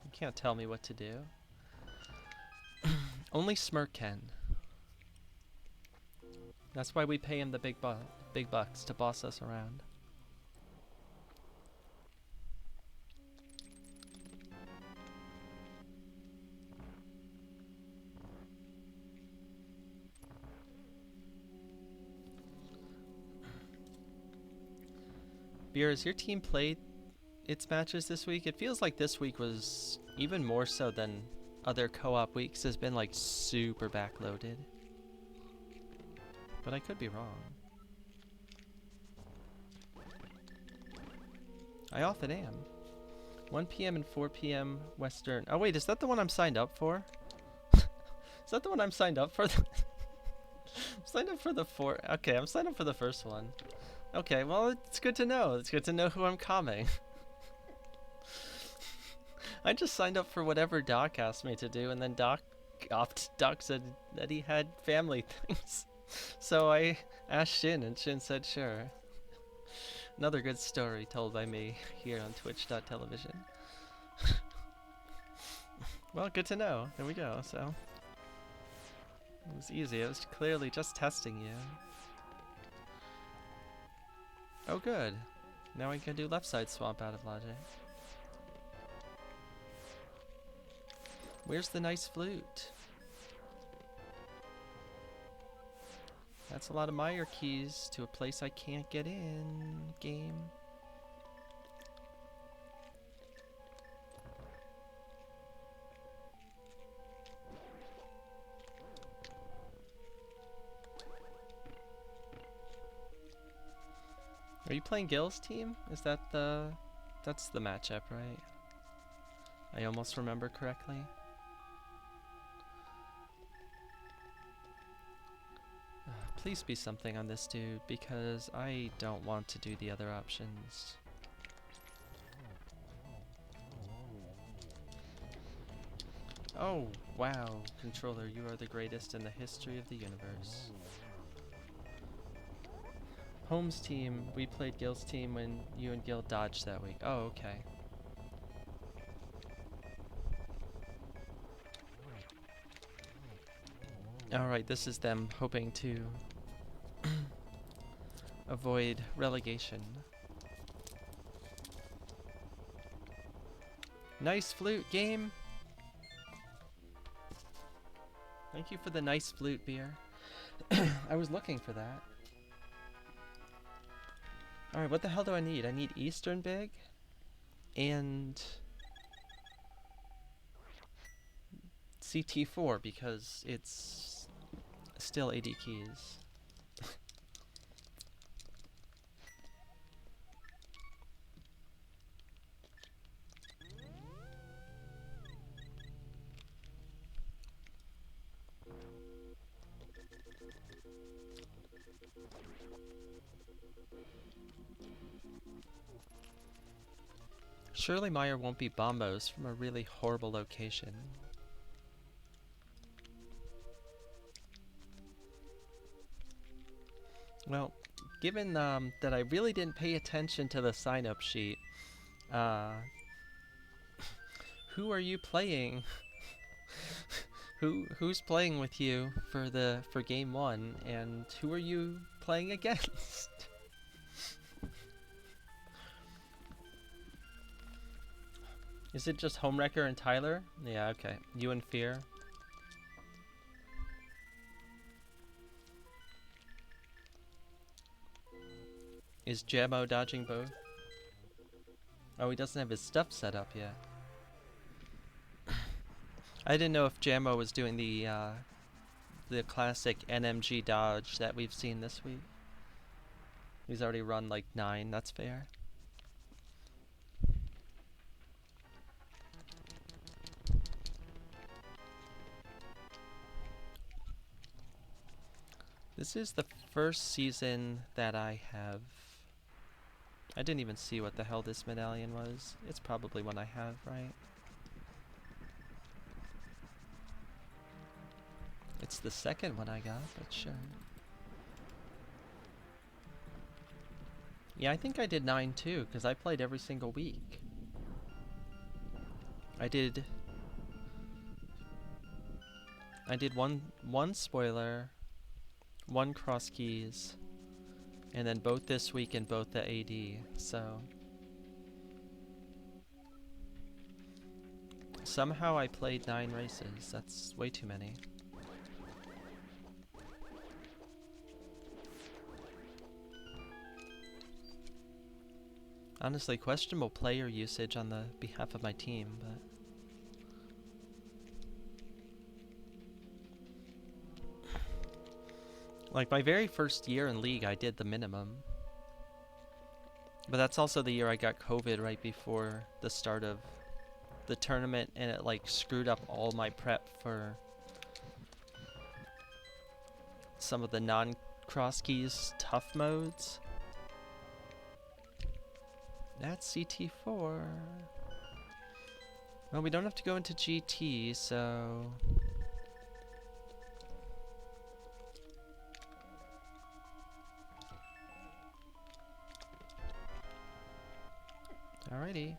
Speaker 1: You can't tell me what to do. Only Smirk can. That's why we pay him the big bucks to boss us around. Beer, has your team played its matches this week? It feels like this week was even more so than other co-op weeks, has been like super backloaded. But I could be wrong. I often am. 1 p.m. and 4 p.m. Western. Oh wait, is that the one I'm signed up for? Is that the one I'm signed up for? I'm signed up for the Okay, I'm signed up for the first one. Okay, well, it's good to know. It's good to know who I'm calming. I just signed up for whatever Doc asked me to do, and then Doc said that he had family things. So I asked Shin, and Shin said sure. Another good story told by me here on twitch.television. Well, good to know. There we go, so. It was easy. It was clearly just testing you. Oh, good. Now I can do left side swamp out of logic. Where's the nice flute? That's a lot of Meyer keys to a place I can't get in, game. Are you playing Gil's team? Is that that's the matchup, right? I almost remember correctly. Please be something on this dude, because I don't want to do the other options. Oh, wow, controller, you are the greatest in the history of the universe. Holmes' team, we played Gil's team when you and Gil dodged that week. Oh, okay. Alright, this is them hoping to avoid relegation. Nice flute, game! Thank you for the nice flute, Beer. I was looking for that. Alright, what the hell do I need? I need Eastern Big and CT4 because it's still AD keys. Surely Meyer won't be bombos from a really horrible location. Well, given that I really didn't pay attention to the sign-up sheet, who are you playing? Who's playing with you for game 1, and who are you playing against? Is it just Homewrecker and Tyler? Yeah, okay. You and Fear. Is Jamo dodging both? Oh, he doesn't have his stuff set up yet. I didn't know if Jamo was doing the classic NMG dodge that we've seen this week. He's already run like 9, that's fair. This is the first season that I have... I didn't even see what the hell this medallion was. It's probably one I have, right? It's the second one I got, but sure. Yeah, I think I did 9 too, because I played every single week. I did one spoiler, 1 cross keys, and then both this week and both the AD, so... Somehow I played 9 races, that's way too many. Honestly, questionable player usage on the behalf of my team, but... Like, my very first year in League, I did the minimum. But that's also the year I got COVID right before the start of the tournament, and it, like, screwed up all my prep for some of the non-cross keys tough modes. That's CT4. Well, we don't have to go into GT, so... Alrighty.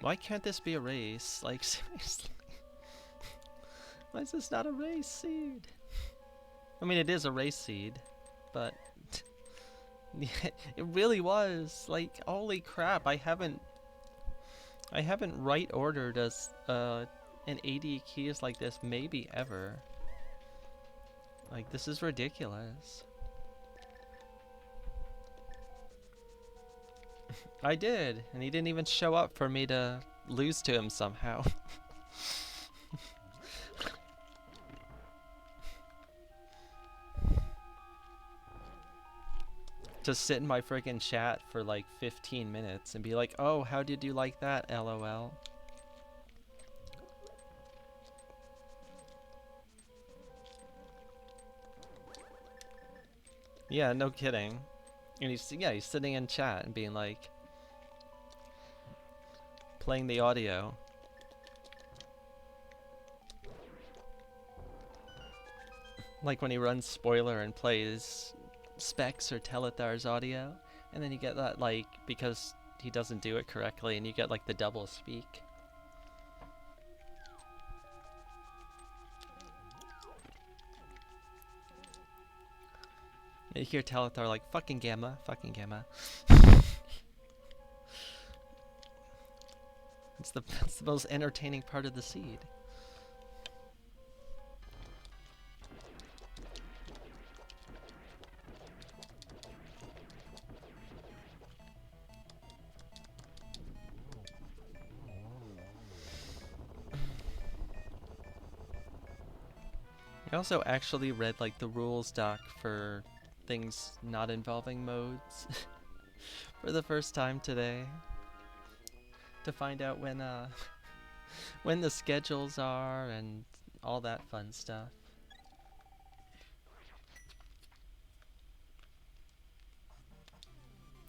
Speaker 1: Why can't this be a race? Like, seriously. Why is this not a race seed? I mean, it is a race seed, but... it really was. Like, holy crap, I haven't right ordered as an AD keys like this maybe ever. Like, this is ridiculous. I did, and he didn't even show up for me to lose to him somehow. Just sit in my friggin' chat for like 15 minutes and be like, oh, how did you like that, LOL? Yeah, no kidding. And he's sitting in chat and being like, playing the audio. Like when he runs spoiler and plays Specs or Telethar's audio, and then you get that, like, because he doesn't do it correctly, and you get like the double speak. And you hear Telethar like, fucking Gamma, fucking Gamma. That's the most entertaining part of the seed. I also actually read like the rules doc for things not involving modes for the first time today to find out when when the schedules are and all that fun stuff.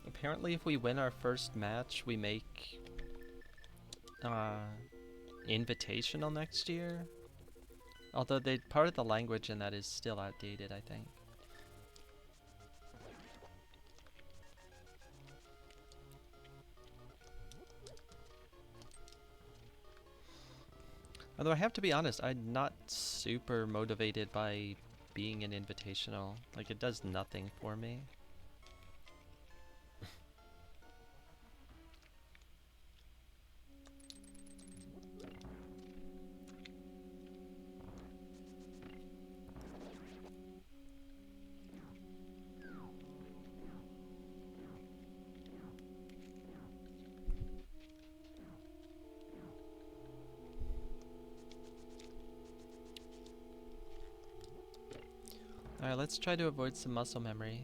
Speaker 1: Apparently if we win our first match, we make invitational next year. Although part of the language in that is still outdated, I think. Although I have to be honest, I'm not super motivated by being an invitational. Like, it does nothing for me. Alright, let's try to avoid some muscle memory.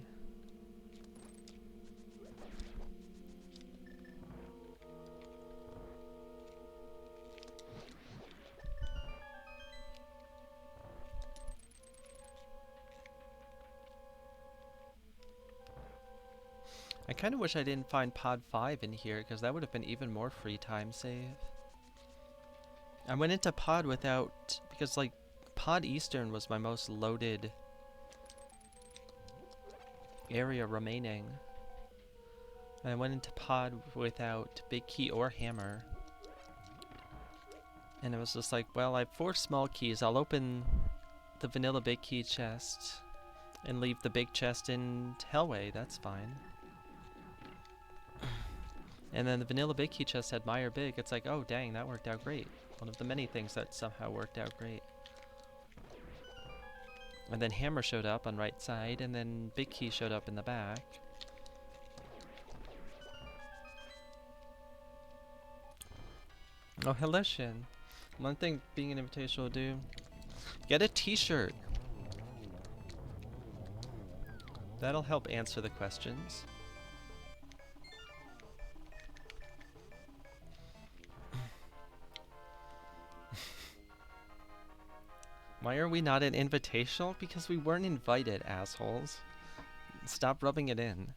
Speaker 1: I kind of wish I didn't find Pod 5 in here, because that would have been even more free time save. I went into Pod without... because, like, Pod Eastern was my most loaded area remaining. And I went into Pod without Big Key or Hammer. And it was just like, well, I have 4 small keys. I'll open the vanilla Big Key chest and leave the big chest in Hellway. That's fine. And then the vanilla Big Key chest had Meyer Big. It's like, oh, dang, that worked out great. One of the many things that somehow worked out great. And then Hammer showed up on right side, and then Big Key showed up in the back. Oh, hello, Shin. One thing being an invitation will do, get a t-shirt. That'll help answer the questions. Why are we not an invitational? Because we weren't invited, assholes. Stop rubbing it in.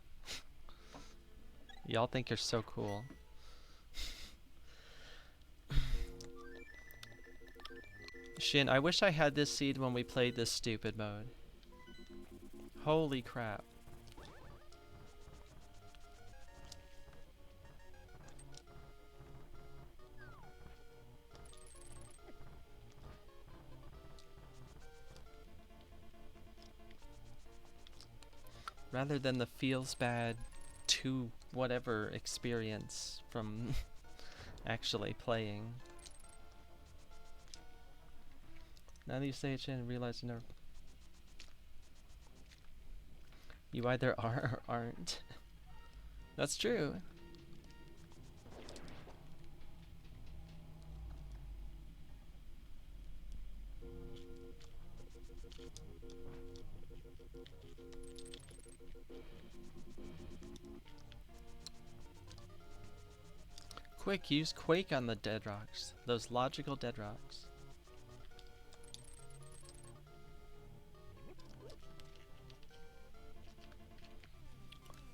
Speaker 1: Y'all think you're so cool. Shin, I wish I had this seed when we played this stupid mode. Holy crap. Rather than the feels bad to whatever experience from actually playing. Now that you say it, Shin, and realize you never... You either are or aren't. That's true. Quick, use Quake on the dead rocks. Those logical dead rocks.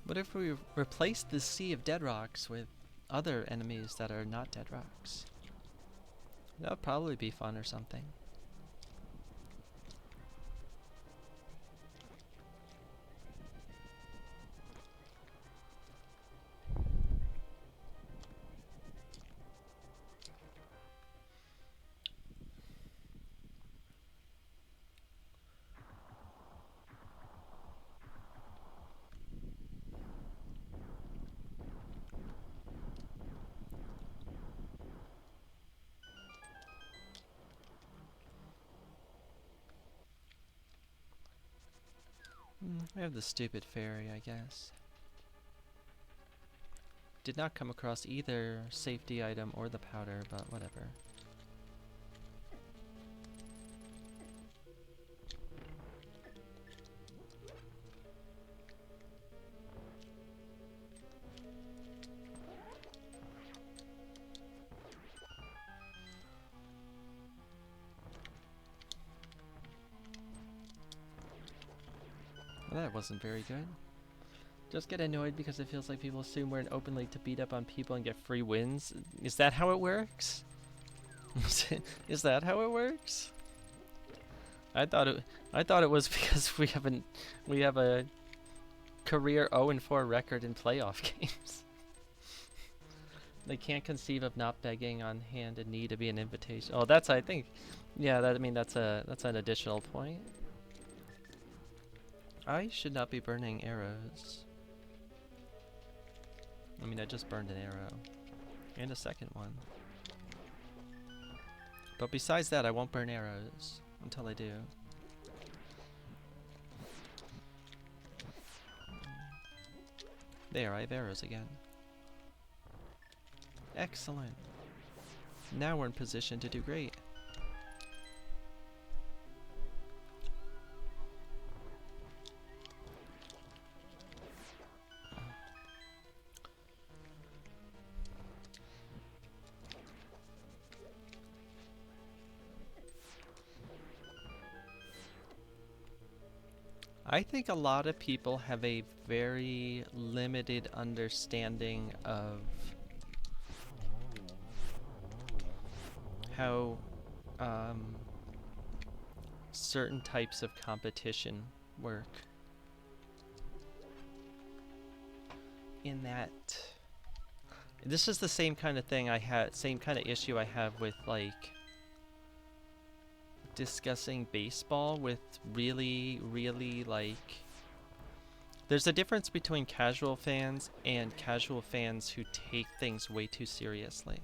Speaker 1: What if we replace the sea of dead rocks with other enemies that are not dead rocks? That would probably be fun or something. We have the stupid fairy, I guess. Did not come across either safety item or the powder, but whatever. Well, that wasn't very good. Just get annoyed because it feels like people assume we're an open league to beat up on people and get free wins. Is that how it works? Is that how it works? I thought it was because we have a career 0-4 record in playoff games. They can't conceive of not begging on hand and knee to be an invitation. Oh, that's, I think, yeah. I mean, that's an additional point. I should not be burning arrows. I mean, I just burned an arrow. And a second one. But besides that, I won't burn arrows until I do. There, I have arrows again. Excellent. Now we're in position to do great. I think a lot of people have a very limited understanding of how certain types of competition work. In that, this is the same kind of thing same kind of issue I have with like discussing baseball with really like, there's a difference between casual fans and casual fans who take things way too seriously.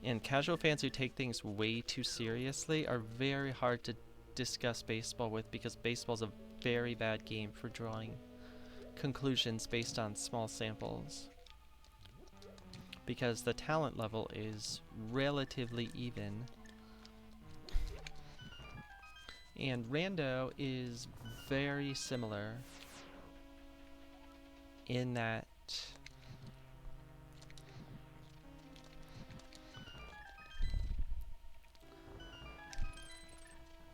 Speaker 1: And casual fans who take things way too seriously are very hard to discuss baseball with, because baseball's a very bad game for drawing conclusions based on small samples. Because the talent level is relatively even. And Rando is very similar in that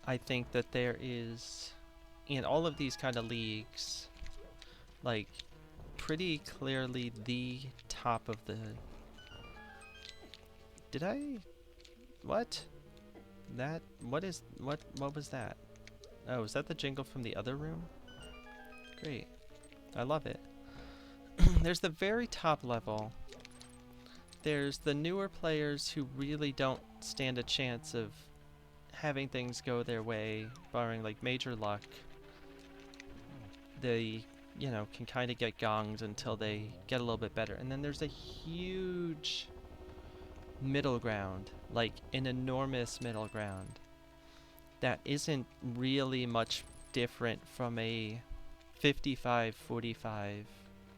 Speaker 1: I think that there is, in all of these kind of leagues, like, pretty clearly the top of the... Did I... What? That... What was that? Oh, is that the jingle from the other room? Great. I love it. There's the very top level. There's the newer players who really don't stand a chance of having things go their way, barring like major luck. They, you know, can kind of get gonged until they get a little bit better. And then there's a huge middle ground, like an enormous middle ground, that isn't really much different from a 55-45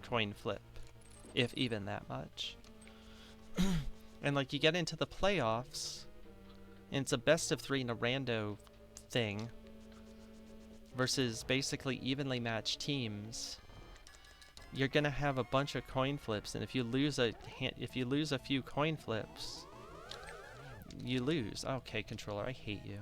Speaker 1: coin flip, if even that much. And like you get into the playoffs, and it's a best of 3 in a rando thing versus basically evenly matched teams. You're gonna have a bunch of coin flips, and if you lose a few coin flips, you lose. Okay, controller, I hate you.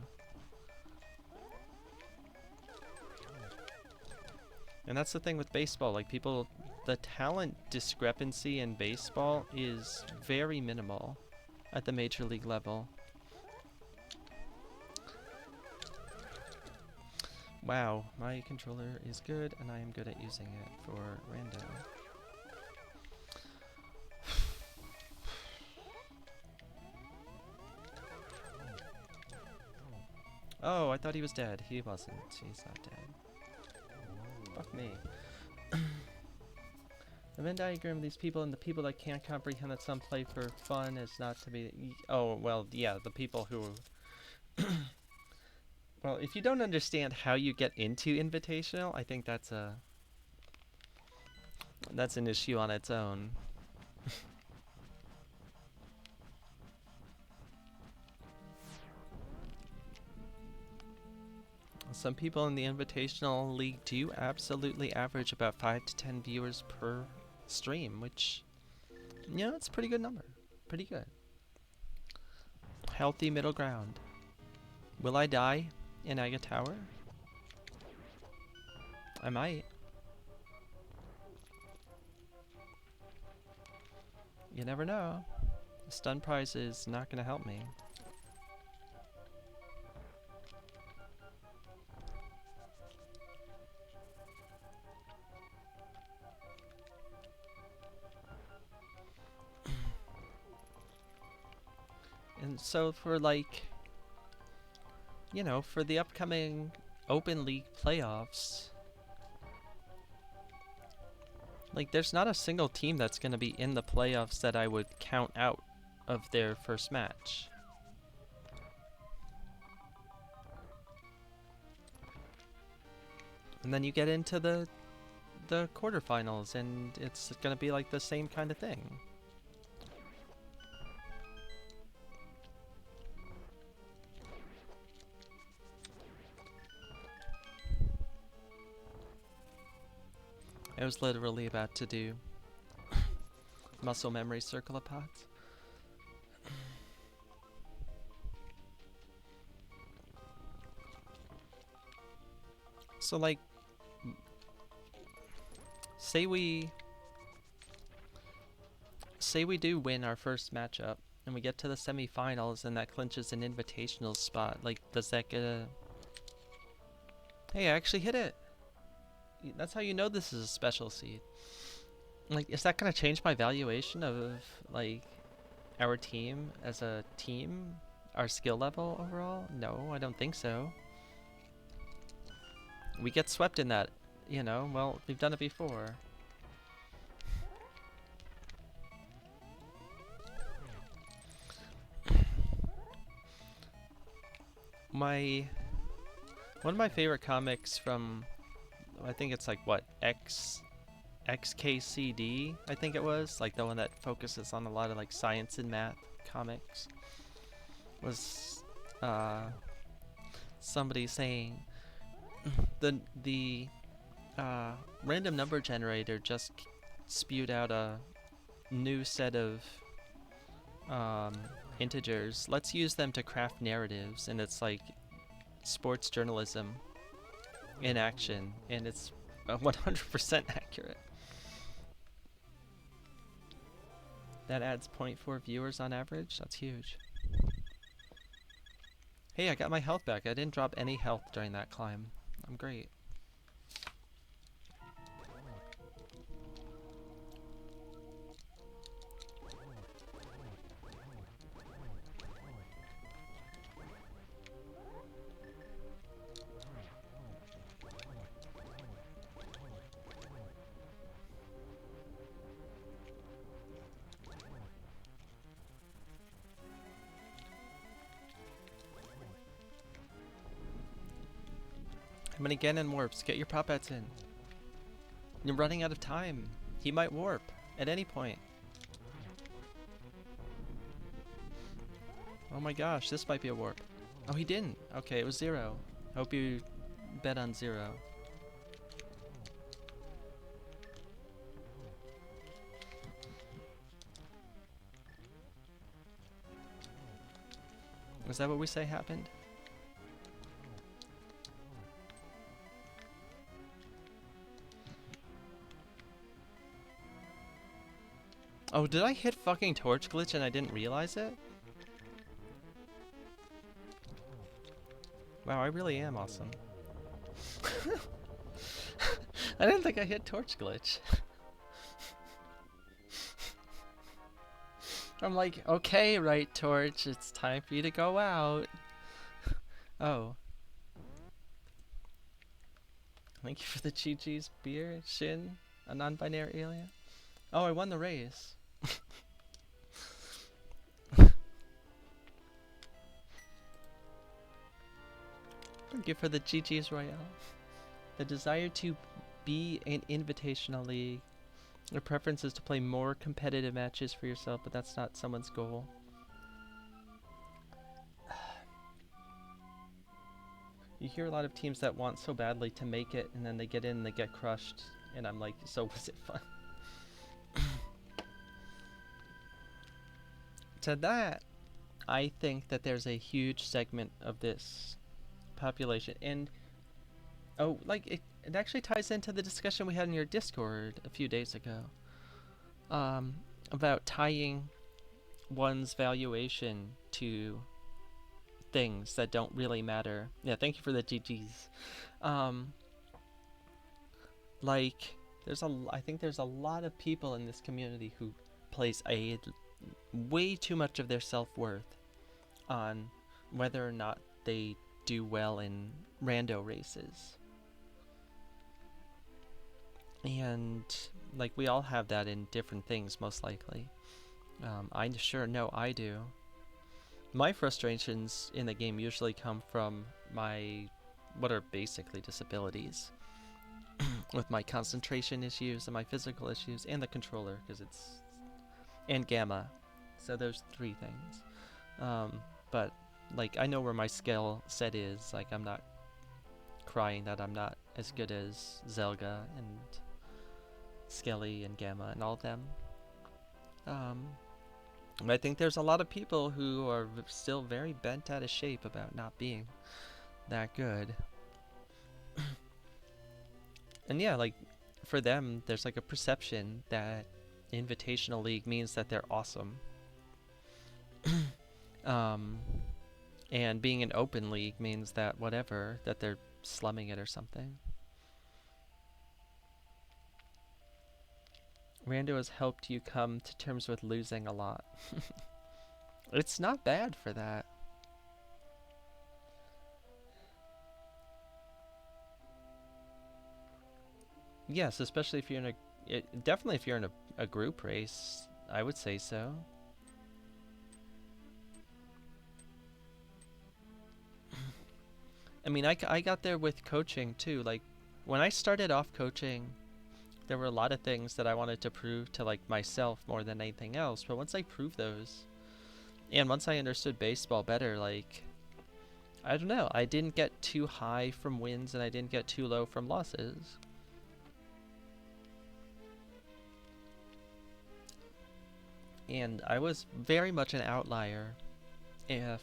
Speaker 1: And that's the thing with baseball, like people, the talent discrepancy in baseball is very minimal at the major league level. Wow, my controller is good, and I am good at using it for rando. Oh, I thought he was dead. He wasn't. He's not dead. Fuck me. The Venn diagram of these people and the people that can't comprehend that some play for fun is not to be... Oh, well, yeah, the people who... Well, if you don't understand how you get into Invitational, I think that's an issue on its own. Some people in the Invitational League do absolutely average about 5 to 10 viewers per stream, which, you know, it's a pretty good number. Pretty good. Healthy middle ground. Will I die in Aga Tower? I might. You never know. The stun prize is not going to help me. And so for like, you know, for the upcoming Open League playoffs, like there's not a single team that's going to be in the playoffs that I would count out of their first match. And then you get into the quarterfinals, and it's going to be like the same kind of thing. I was literally about to do muscle memory circle of pots. So like, say we do win our first matchup and we get to the semifinals and that clinches an invitational spot. Like, does that get a... Hey, I actually hit it! That's how you know this is a special seed. Like, is that gonna change my valuation of, like, our team as a team? Our skill level overall? No, I don't think so. We get swept in that, you know, well, we've done it before. One of my favorite comics from, I think it's like what, XKCD, I think it was, like the one that focuses on a lot of like science and math comics, was somebody saying the random number generator just spewed out a new set of integers. Let's use them to craft narratives, and it's like sports journalism in action, and it's 100% accurate. That adds 0.4 viewers on average. That's huge. Hey, I got my health back. I didn't drop any health during that climb. I'm great. How many Ganon warps? Get your pop-ats in. You're running out of time. He might warp at any point. Oh my gosh, this might be a warp. Oh, he didn't. Okay, it was 0. Hope you bet on 0. Was that what we say happened? Oh, did I hit fucking torch glitch and I didn't realize it? Wow, I really am awesome. I didn't think I hit torch glitch. I'm like, okay, right torch, it's time for you to go out. Oh. Thank you for the GG's beer, Shin, a non-binary alien. Oh, I won the race. Thank you for the GG's Royale. The desire to be an invitational league. Your preference is to play more competitive matches for yourself, but that's not someone's goal. You hear a lot of teams that want so badly to make it, and then they get in and they get crushed. And I'm like, so was it fun? To that, I think that there's a huge segment of this population, and oh, like it actually ties into the discussion we had in your Discord a few days ago, about tying one's valuation to things that don't really matter. Yeah, thank you for the GGs. Like, I think there's a lot of people in this community who place way too much of their self-worth on whether or not they do well in rando races. And like, we all have that in different things, most likely. I sure know I do. My frustrations in the game usually come from what are basically disabilities. With my concentration issues and my physical issues and the controller, and gamma. So those 3 things. But like, I know where my skill set is. Like, I'm not crying that I'm not as good as Zelga and Skelly and Gamma and all of them. I think there's a lot of people who are still very bent out of shape about not being that good. And yeah, like, for them, there's like a perception that Invitational League means that they're awesome. And being an open league means that whatever, that they're slumming it or something. Rando has helped you come to terms with losing a lot. It's not bad for that. Yes, especially if you're in definitely if you're in a group race, I would say so. I mean, I got there with coaching too. Like, when I started off coaching, there were a lot of things that I wanted to prove to like myself more than anything else. But once I proved those, and once I understood baseball better, like, I don't know, I didn't get too high from wins and I didn't get too low from losses. And I was very much an outlier,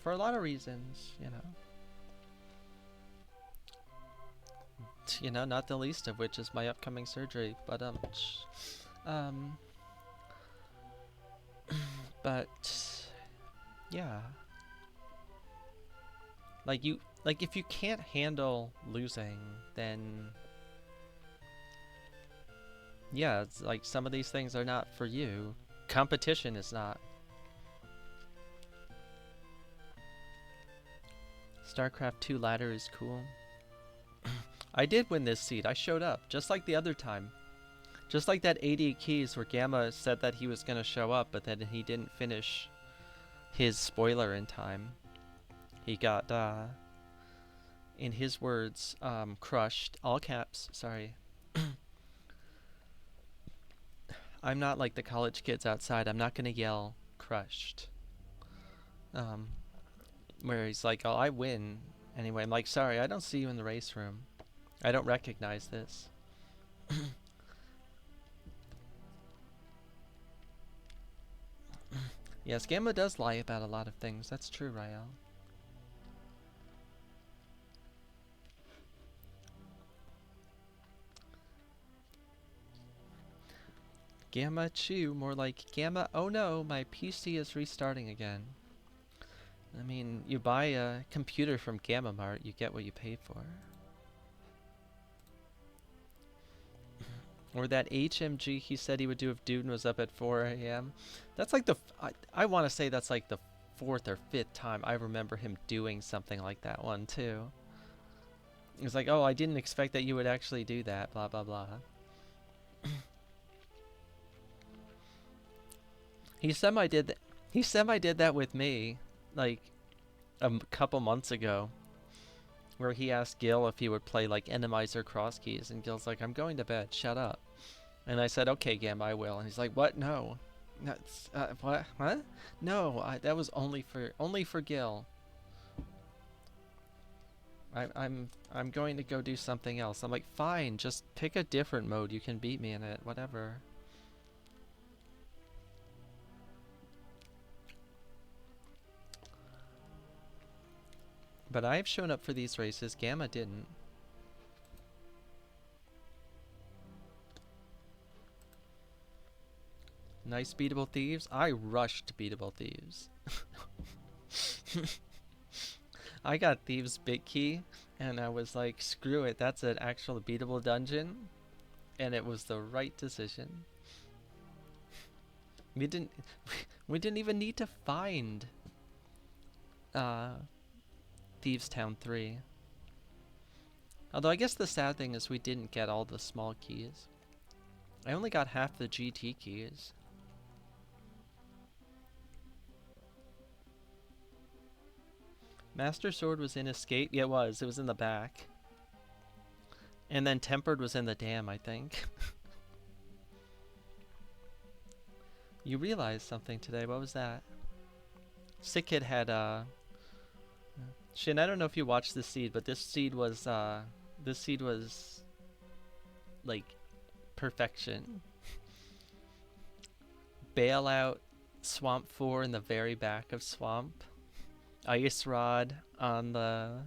Speaker 1: for a lot of reasons, you know. You know, not the least of which is my upcoming surgery. But but yeah, like if you can't handle losing, then yeah, it's like some of these things are not for you. Competition is not. StarCraft 2 ladder is cool. I did win this seed. I showed up, just like the other time. Just like that 80 keys where Gamma said that he was going to show up, but then he didn't finish his spoiler in time. He got, in his words, crushed. All caps, sorry. I'm not like the college kids outside. I'm not going to yell crushed. Where he's like, oh, I win. Anyway, I'm like, sorry, I don't see you in the race room. I don't recognize this. Yes, Gamma does lie about a lot of things. That's true, Rael. Gamma Chew, more like Gamma, oh no, my PC is restarting again. I mean, you buy a computer from Gamma Mart, you get what you pay for. Or that HMG he said he would do if Dune was up at 4 a.m. That's like the, I want to say that's like the 4th or 5th time I remember him doing something like that one too. It was like, oh, I didn't expect that you would actually do that, blah, blah, blah. He semi-did that. He semi-did that with me, like, a couple months ago, where he asked Gil if he would play, like, Enemizer cross keys, and Gil's like, I'm going to bed, shut up. And I said, okay, Gam, I will. And he's like, what? No. That's, what? Huh? No, that was only for Gil. I'm going to go do something else. I'm like, fine, just pick a different mode. You can beat me in it, whatever. But I've shown up for these races. Gamma didn't. Nice beatable thieves. I rushed beatable thieves. I got thieves big key, and I was like, screw it. That's an actual beatable dungeon, and it was the right decision. We didn't even need to find Thieves Town 3. Although I guess the sad thing is we didn't get all the small keys. I only got half the GT keys. Master Sword was in Escape? Yeah, it was. It was in the back. And then Tempered was in the dam, I think. You realized something today. What was that? Sick Kid had, Shin, I don't know if you watched this seed, but this seed was, like, perfection. Bailout, Swamp 4 in the very back of Swamp. Ice Rod on the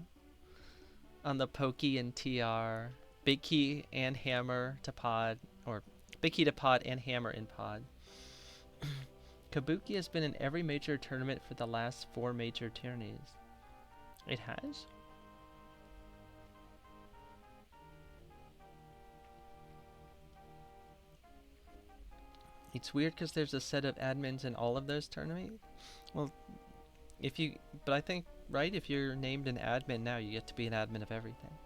Speaker 1: Pokey and TR. Big Key and Hammer to pod, or Big Key to pod and Hammer in pod. Kabuki has been in every major tournament for the last 4 major tourneys. It has? It's weird because there's a set of admins in all of those tournaments. Well, but I think, right, if you're named an admin now, you get to be an admin of everything.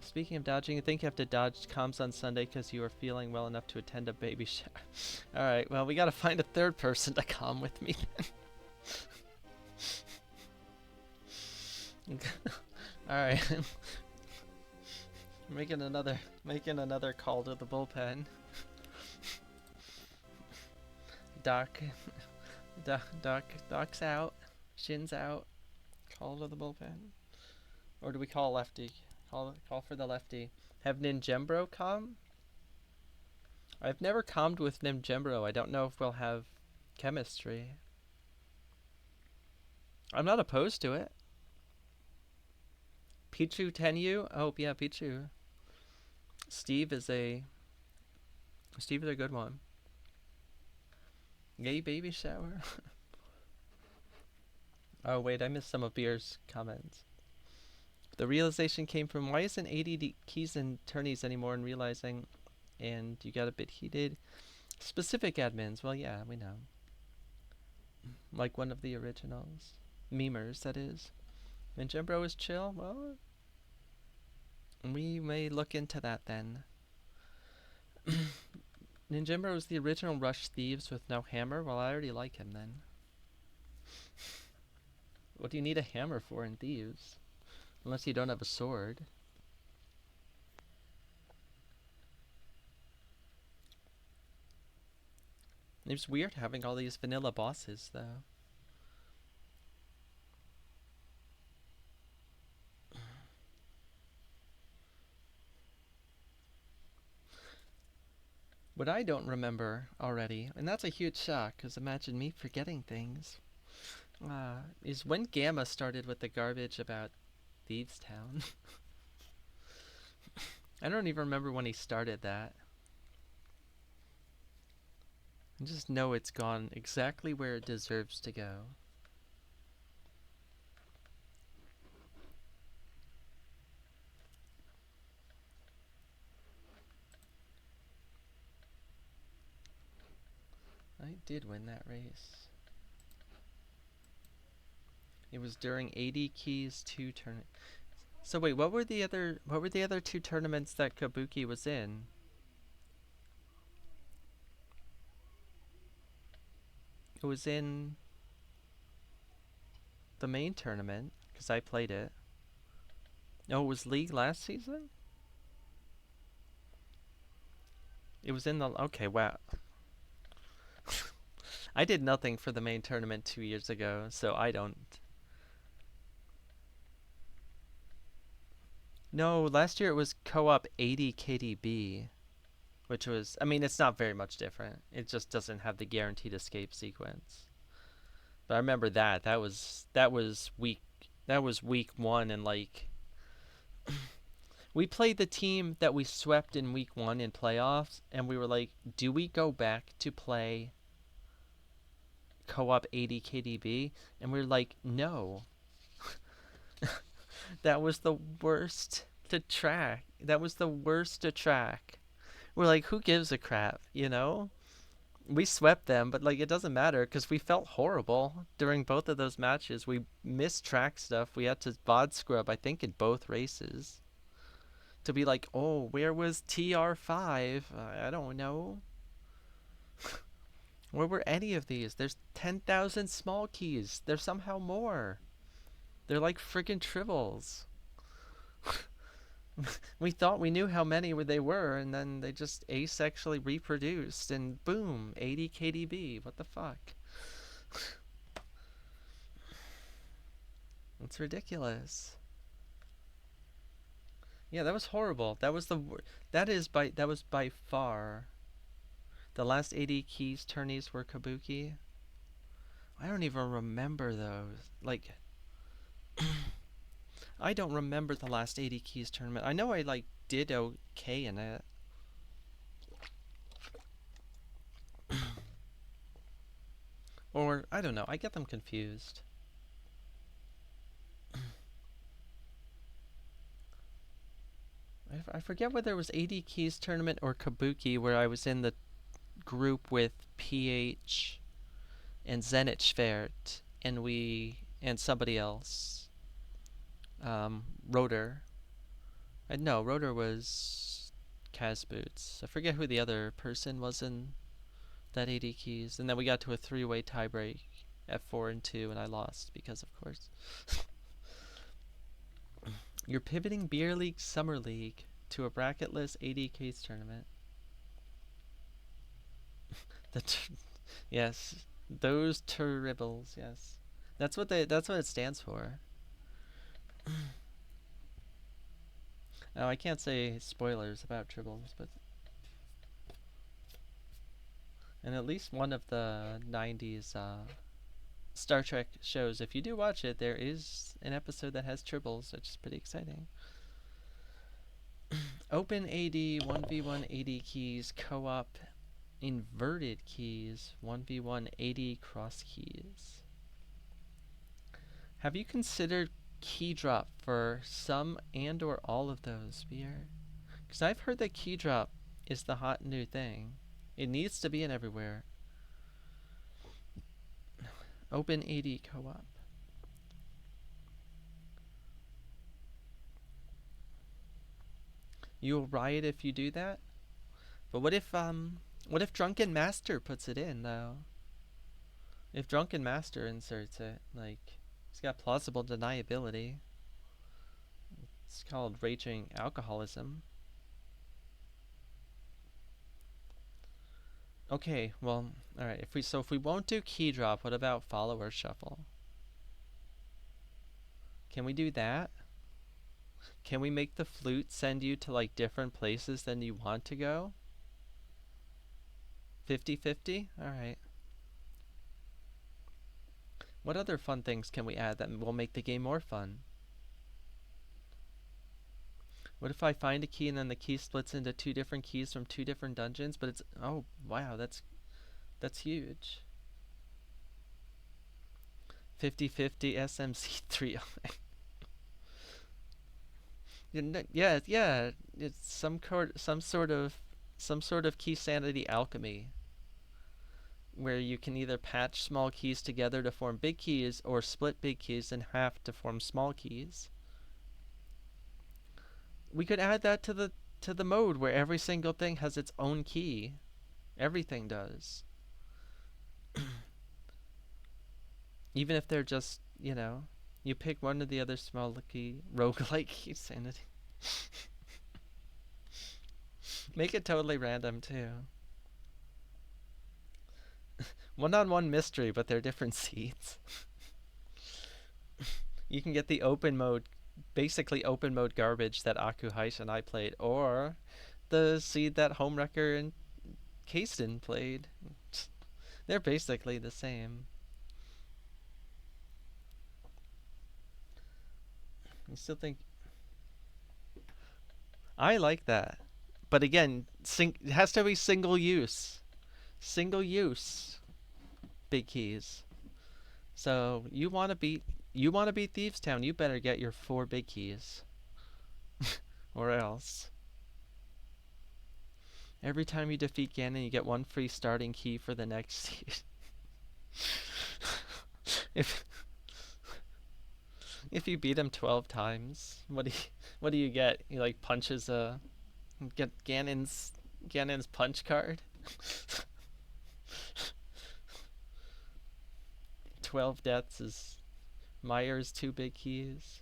Speaker 1: Speaking of dodging, I think you have to dodge comms on Sunday because you are feeling well enough to attend a baby shower. Alright, well, we gotta find a third person to comm with me then. All right. making another call to the bullpen. Doc, Doc's out. Shin's out. Call to the bullpen. Or do we call lefty? Call for the lefty. Have Ninjembro come? I've never commed with Ninjembro. I don't know if we'll have chemistry. I'm not opposed to it. Pichu Tenyu? Oh, yeah, Pichu. Steve is a good one. Gay baby shower? Oh, wait, I missed some of Beer's comments. The realization came from, why isn't AD keys and turnies anymore, and realizing, and you got a bit heated. Specific admins, well, yeah, we know. Like one of the originals. Memers, that is. Ninjembro is chill? Well, we may look into that then. Ninjembro is the original Rush Thieves with no hammer? Well, I already like him then. What do you need a hammer for in Thieves? Unless you don't have a sword. It's weird having all these vanilla bosses, though. What I don't remember already, and that's a huge shock, because imagine me forgetting things, is when Gamma started with the garbage about Thieves Town. I don't even remember when he started that. I just know it's gone exactly where it deserves to go. I did win that race. It was during AD Keys 2 tournament. So wait, what were the other two tournaments that Kabuki was in? It was in the main tournament, because I played it. No, it was League last season? It was in the... Okay, wow. I did nothing for the main tournament 2 years ago, so I don't... No, last year it was co-op 80 KDB, which was... I mean, it's not very much different. It just doesn't have the guaranteed escape sequence. But I remember that. That was week 1, and like... We played the team that we swept in week 1 in playoffs, and we were like, do we go back to play co-op 80 KDB? And we were like, no. That was the worst to track. That was the worst to track. We're like, who gives a crap, you know? We swept them, but like it doesn't matter because we felt horrible during both of those matches. We missed track stuff. We had to VOD scrub, I think, in both races. To be like, oh, where was TR5? I don't know. Where were any of these? There's 10,000 small keys. There's somehow more. They're like friggin' tribbles. We thought we knew how many they were, and then they just asexually reproduced, and boom, 80 KDB. What the fuck? It's ridiculous. Yeah, that was horrible. That was by far the last 80 keys tourneys were Kabuki. I don't even remember those. Like, I don't remember the last 80 keys tournament. I know I like did okay in it. Or I don't know. I get them confused. I forget whether it was 80 keys tournament or Kabuki, where I was in the group with PH and Zenit Schwert, and somebody else. Rotor. No, Rotor was Kaz Boots. I forget who the other person was in that 80 keys. And then we got to a 3-way tiebreak at 4 and 2, and I lost because, of course. You're pivoting Beer League Summer League to a bracketless ADKs tournament. Yes, those terribles. Yes, that's what it stands for. Oh, I can't say spoilers about tribbles, but in at least one of the '90s Star Trek shows, if you do watch it, there is an episode that has tribbles, which is pretty exciting. Open AD 1v1 AD keys co-op inverted keys 1v1 AD cross keys. Have you considered key drop for some and or all of those, Beer? Because I've heard that key drop is the hot new thing. It needs to be in everywhere. Open AD co-op. You'll riot if you do that? But what if Drunken Master puts it in though? If Drunken Master inserts it, like, it's got plausible deniability. It's called raging alcoholism. Okay, well, alright, if we won't do key drop, what about follower shuffle? Can we do that? Can we make the flute send you to like different places than you want to go? 50-50? Alright. What other fun things can we add that will make the game more fun? What if I find a key and then the key splits into two different keys from two different dungeons, but it's, oh wow, that's huge. 50-50 SMC3. Yeah, it's some sort of key sanity alchemy where you can either patch small keys together to form big keys or split big keys in half to form small keys. We could add that to the mode where every single thing has its own key. Everything does. Even if they're just, you pick one or the other small key, roguelike key sanity. Make it totally random too. One-on-one mystery, but they're different seeds. You can get the open mode, basically open mode garbage that Aku Heish and I played, or the seed that Homewrecker and Kasten played. They're basically the same. You still think... I like that. But again, it has to be single use. Single use. Big keys. So you want to beat Thieves Town, you better get your 4 big keys. Or else. Every time you defeat Ganon, you get 1 free starting key for the next seed. If you beat him 12 times, what do you get? He like punches get Ganon's punch card. 12 deaths is Myers 2 big keys.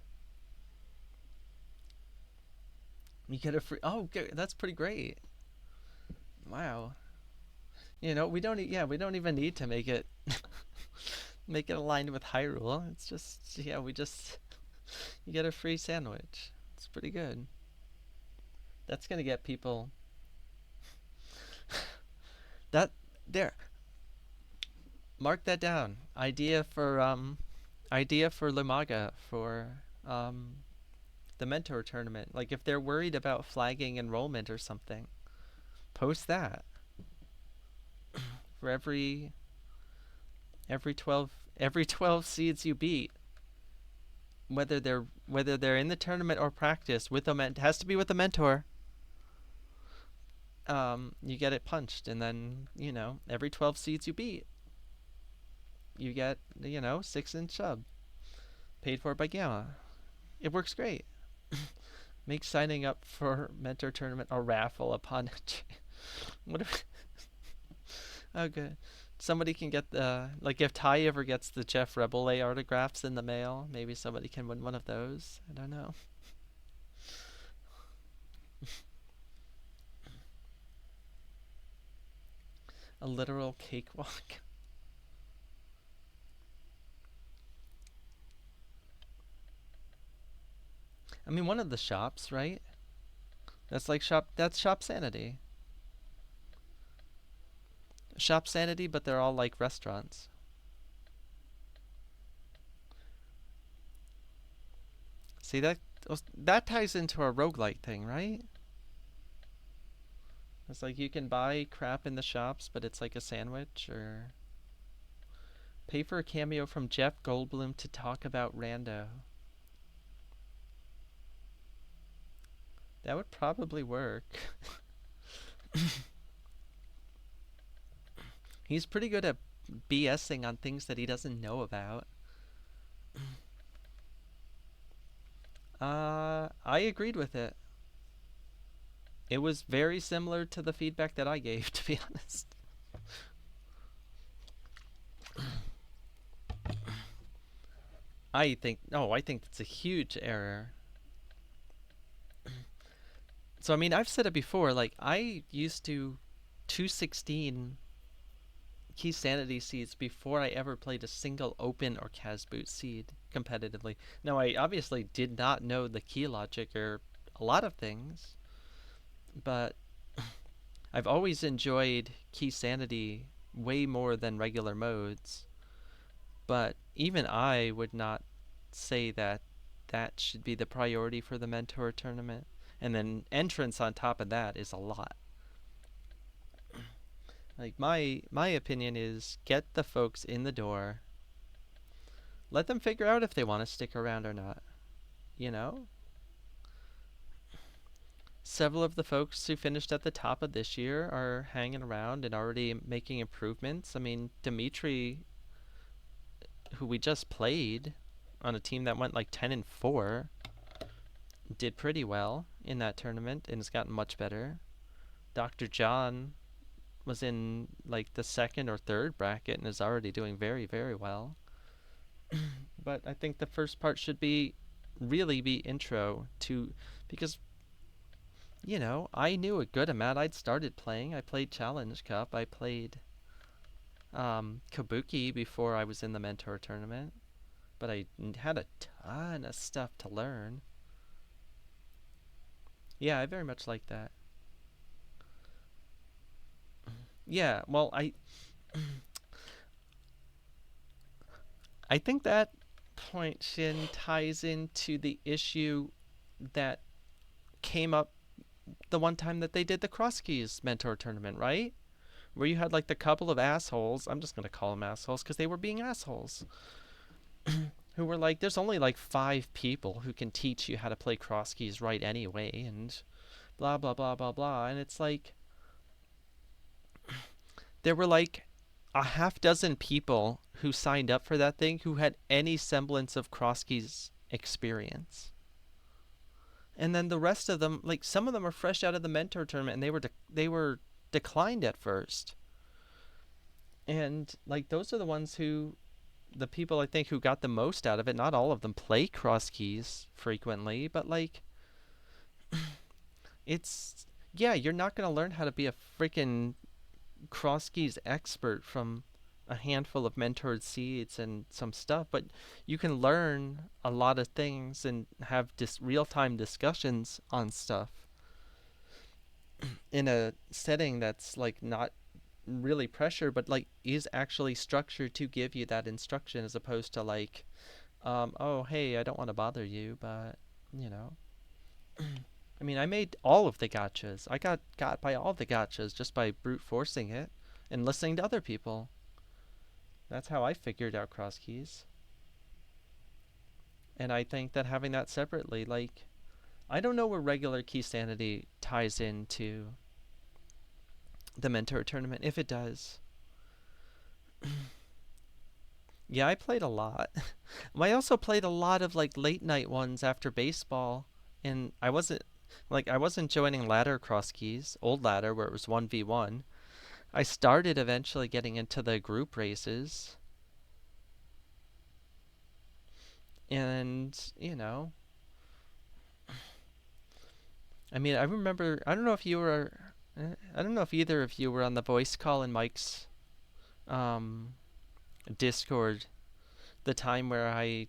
Speaker 1: You get a free... Oh, that's pretty great. Wow. We don't even need to make it make it aligned with Hyrule. It's just, you get a free sandwich. It's pretty good. That's gonna get people... Mark that down. Idea for Lumaga for the mentor tournament. Like if they're worried about flagging enrollment or something, post that. For every 12 seeds you beat, whether they're in the tournament or practice with it has to be with a mentor. You get it punched, and then every 12 seeds you beat, you get 6-inch sub paid for by Gamma. It works great. Make signing up for mentor tournament a raffle upon it. What if... Oh, good. Somebody can get if Ty ever gets the Jeff Rebelay autographs in the mail, maybe somebody can win one of those. I don't know. A literal cakewalk. I mean, one of the shops, right? That's Shop Sanity. Shop Sanity, but they're all like restaurants. See, that ties into our roguelike thing, right? It's like you can buy crap in the shops, but it's like a sandwich, or pay for a cameo from Jeff Goldblum to talk about Rando. That would probably work. He's pretty good at BSing on things that he doesn't know about. I agreed with it. It was very similar to the feedback that I gave, to be honest. I think it's a huge error. So, I mean, I've said it before, like, I used to 216 key sanity seeds before I ever played a single open or Casboot seed competitively. Now, I obviously did not know the key logic or a lot of things, but I've always enjoyed key sanity way more than regular modes. But even I would not say that that should be the priority for the mentor tournament. And then entrance on top of that is a lot. Like my opinion is get the folks in the door. Let them figure out if they want to stick around or not. You know? Several of the folks who finished at the top of this year are hanging around and already making improvements. I mean, Dimitri, who we just played on a team that went like 10-4, did pretty well in that tournament and has gotten much better. Dr. John was in like the second or third bracket and is already doing very, very well. But I think the first part should be really be intro to, because I knew a good amount. I'd started playing. I played Challenge Cup. I played Kabuki before I was in the mentor tournament, but I had a ton of stuff to learn. Yeah, I very much like that. Yeah, well, I think that point, Shin, ties into the issue that came up the one time that they did the Cross Keys mentor tournament, right? Where you had like the couple of assholes, I'm just going to call them assholes because they were being assholes, who were like, there's only like 5 people who can teach you how to play cross keys right anyway, and blah, blah, blah, blah, blah. And it's like, there were like a half dozen people who signed up for that thing who had any semblance of cross keys experience. And then the rest of them, like some of them are fresh out of the mentor tournament and they were declined at first. And like those are the people I think who got the most out of it. Not all of them play cross keys frequently, but like it's yeah, you're not going to learn how to be a freaking cross keys expert from a handful of mentored seeds and some stuff, but you can learn a lot of things and have real-time discussions on stuff in a setting that's like not really pressure, but like is actually structured to give you that instruction, as opposed to like, oh hey, I don't want to bother you, but you know. I mean, I made all of the gotchas. I got by all the gotchas just by brute forcing it and listening to other people. That's how I figured out cross keys. And I think that having that separately, like, I don't know where regular key sanity ties into the mentor tournament, if it does. Yeah, I played a lot. I also played a lot of like late night ones after baseball, and I wasn't joining ladder cross keys, old ladder where it was 1v1. I started eventually getting into the group races, and I mean, I remember, I don't know if you were I don't know if either of you were on the voice call in Mike's um, Discord the time where I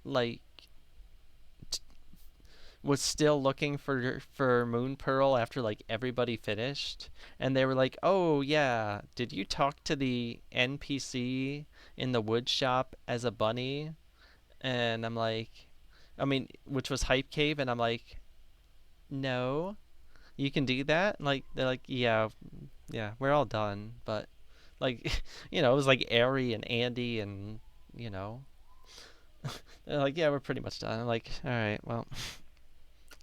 Speaker 1: like was still looking for Moon Pearl after like everybody finished, and they were like, "Oh yeah, did you talk to the NPC in the wood shop as a bunny?" And I'm like, I mean, which was Hype Cave, and I'm like, "No, you can do that." And like they're like, "Yeah, yeah, we're all done," but like, it was like Ari and Andy and you know, they're like, "Yeah, we're pretty much done." I'm like, "All right, well."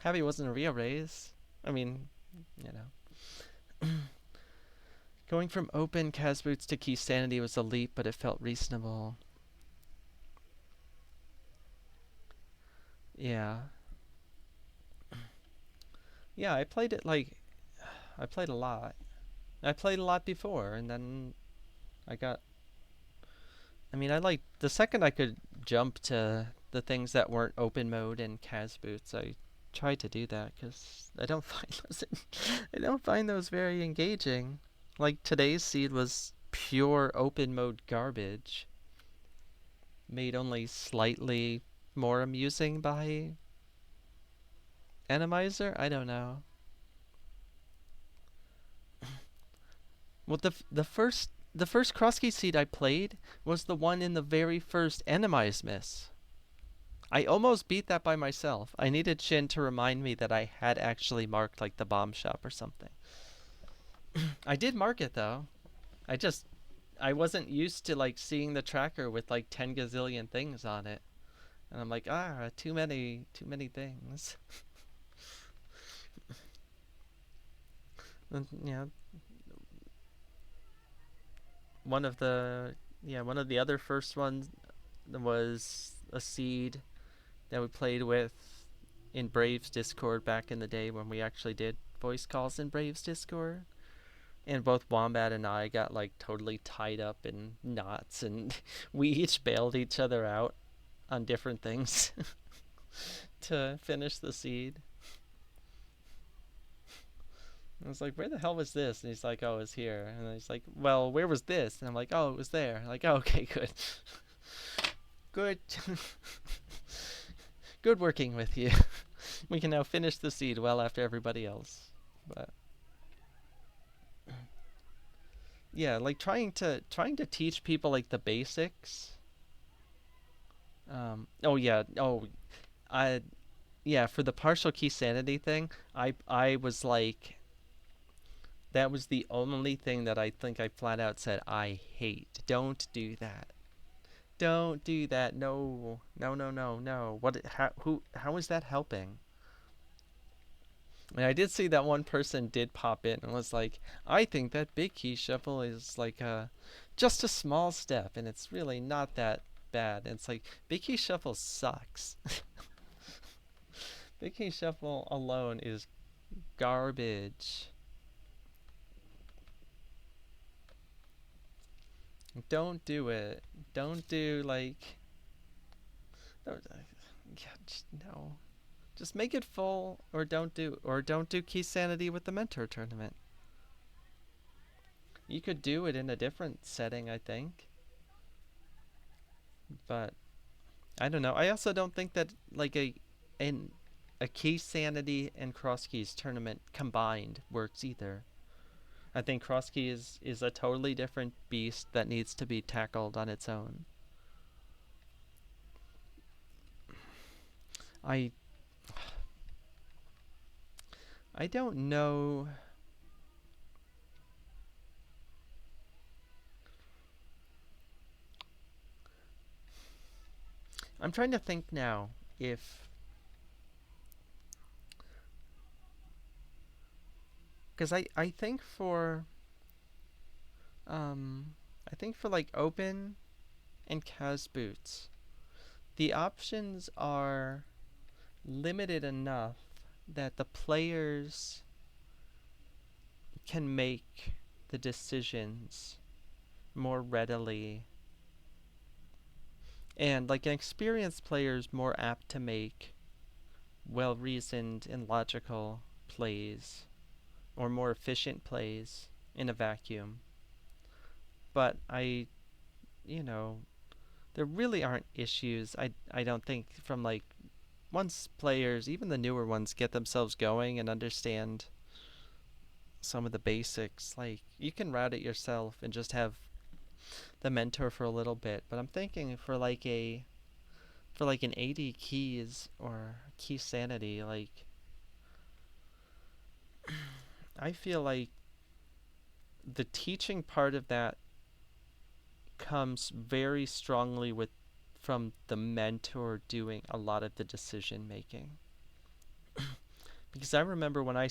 Speaker 1: Happy wasn't a real raise. I mean, you know. Going from open Cas boots to key sanity was a leap, but it felt reasonable. Yeah. Yeah, I played a lot. I played a lot before, and then I got. I mean, I like the second I could jump to the things that weren't open mode and Cas boots. I tried to do that because I don't find those. I don't find those very engaging. Like today's seed was pure open mode garbage, made only slightly more amusing by Animizer? I don't know. Well, the first crosskey seed I played was the one in the very first Animize miss. I almost beat that by myself. I needed Shin to remind me that I had actually marked like the bomb shop or something. I did mark it though. I wasn't used to like seeing the tracker with like 10 gazillion things on it. And I'm like, too many things. And, one of the one of the other first ones was a seed that we played with in Braves Discord back in the day when we actually did voice calls in Braves Discord. And both Wombat and I got like totally tied up in knots, and we each bailed each other out on different things to finish the seed. I was like, "Where the hell was this?" And he's like, "Oh, it was here." And he's like, "Well, where was this?" And I'm like, "Oh, it was there." I'm like, oh, "Okay, good, good, good working with you." We can now finish the seed well after everybody else. But yeah, like trying to teach people like the basics. Oh yeah. Oh, I yeah. For the partial key sanity thing, I was like, that was the only thing that I think I flat out said I hate. Don't do that. Don't do that. No, no, no, no, no. What? How is that helping? And I did see that one person did pop in and was like, I think that big key shuffle is like just a small step, and it's really not that bad. And it's like, big key shuffle sucks. Big key shuffle alone is garbage. Don't do it. Don't do like. Don't, yeah, just no. Just make it full, or don't do key sanity with the mentor tournament. You could do it in a different setting, I think, but I don't know. I also don't think that like an a key sanity and cross keys tournament combined works either. I think cross key is a totally different beast that needs to be tackled on its own. I I don't know. I'm trying to think now if, because I think for I think for like open and Kaz boots, the options are limited enough that the players can make the decisions more readily, and like an experienced player is more apt to make well reasoned and logical plays. or more efficient plays in a vacuum. But you know, there really aren't issues. I don't think from like once players, even the newer ones, get themselves going and understand some of the basics, like you can route it yourself and just have the mentor for a little bit. But I'm thinking for like an 80 keys or key sanity, like I feel like the teaching part of that comes very strongly with from the mentor doing a lot of the decision making. Because I remember when I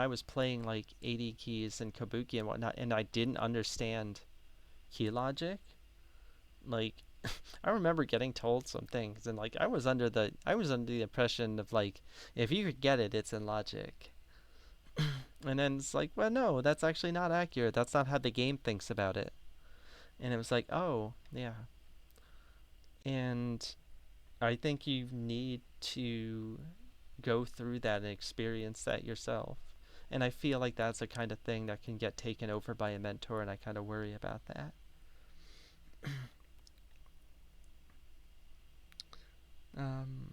Speaker 1: was playing like 80 keys and Kabuki and whatnot, and I didn't understand key logic. Like, I remember getting told some things, and like I was under the impression of like, if you could get it, it's in logic. And then it's like, well, no, that's actually not accurate. That's not how the game thinks about it. And it was like, oh, yeah. And I think you need to go through that and experience that yourself. And I feel like that's the kind of thing that can get taken over by a mentor, and I kind of worry about that. Um,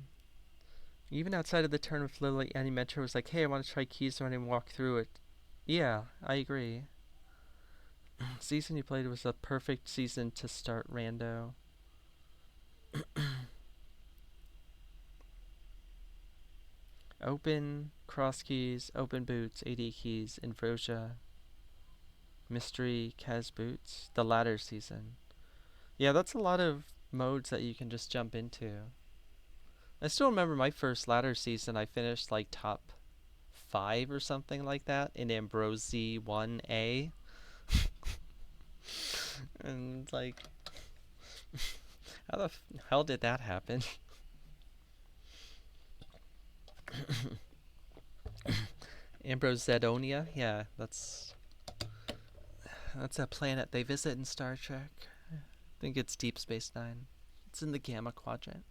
Speaker 1: Even outside of the turn with Lily, any mentor was like, hey, I want to try keys, so I didn't walk through it. Yeah, I agree. Season you played was a perfect season to start rando. Open, cross keys, open boots, AD keys, Invrosia, mystery, Kaz boots, the latter season. Yeah, that's a lot of modes that you can just jump into. I still remember my first ladder season, I finished like top 5 or something like that in Ambrosi 1A. And like, how the hell did that happen? Ambrose Zedonia? Yeah, that's a planet they visit in Star Trek. I think it's Deep Space Nine. It's in the Gamma Quadrant.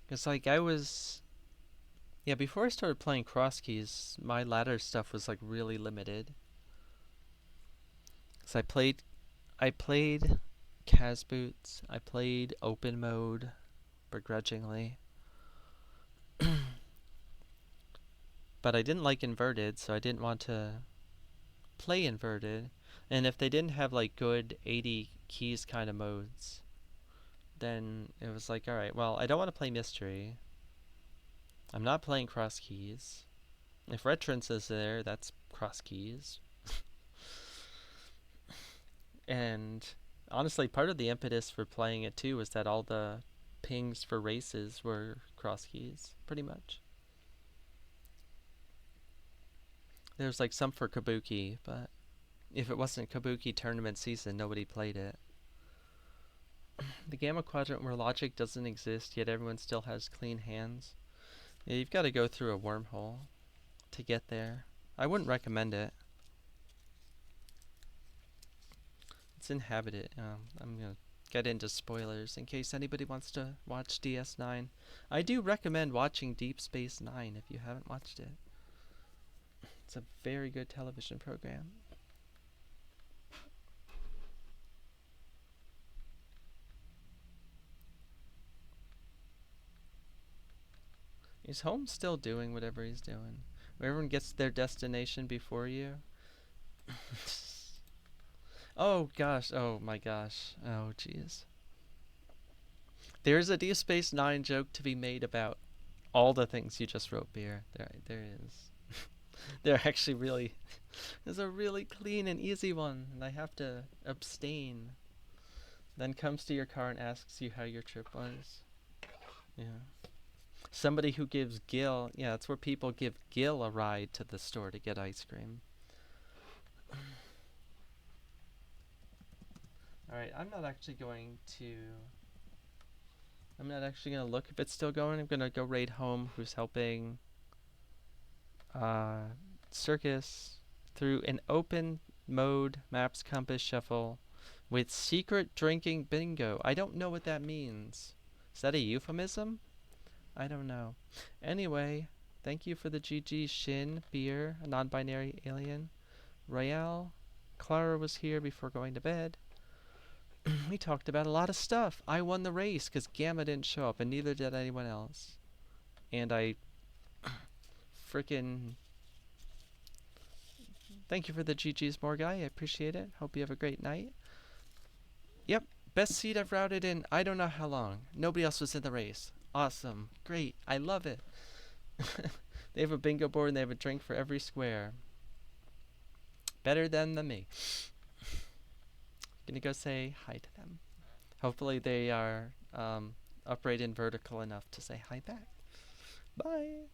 Speaker 1: It's like yeah, before I started playing cross keys, my ladder stuff was like really limited. So I played Kaz boots, I played open mode begrudgingly. But I didn't like inverted, so I didn't want to play inverted. And if they didn't have like good 80 keys kind of modes, then it was like, alright, well, I don't want to play mystery. I'm not playing cross keys. If Retrance is there, that's cross keys. And honestly, part of the impetus for playing it too was that all the pings for races were cross keys, pretty much. There's like some for Kabuki, but if it wasn't Kabuki tournament season, nobody played it. The Gamma Quadrant where logic doesn't exist, yet everyone still has clean hands. Yeah, you've got to go through a wormhole to get there. I wouldn't recommend it. It's inhabited. I'm going to get into spoilers in case anybody wants to watch DS9. I do recommend watching Deep Space Nine if you haven't watched it. It's a very good television program. Is Holmes still doing whatever he's doing? Where everyone gets their destination before you? Oh gosh, oh my gosh, oh jeez. There's a Deep Space Nine joke to be made about all the things you just wrote, Beer. There is. They're actually really, there's a really clean and easy one, and I have to abstain. Then comes to your car and asks you how your trip was. Yeah. Somebody who gives Gil, yeah, that's where people give Gil a ride to the store to get ice cream. Alright, I'm not actually going to look if it's still going. I'm going to go raid home, who's helping Circus through an open mode maps compass shuffle With secret drinking bingo. I don't know what that means. Is that a euphemism? I don't know. Anyway, thank you for the GG. Shin, Beer, a non-binary alien. Royale. Clara was here before going to bed. We talked about a lot of stuff. I won the race because Gamma didn't show up, and neither did anyone else. And I frickin' thank you for the GG's, more guy. I appreciate it. Hope you have a great night. Yep, best seed I've routed in I don't know how long. Nobody else was in the race. Awesome. Great. I love it. They have a bingo board and they have a drink for every square. Better than me. Gonna go say hi to them. Hopefully they are upright and vertical enough to say hi back. Bye.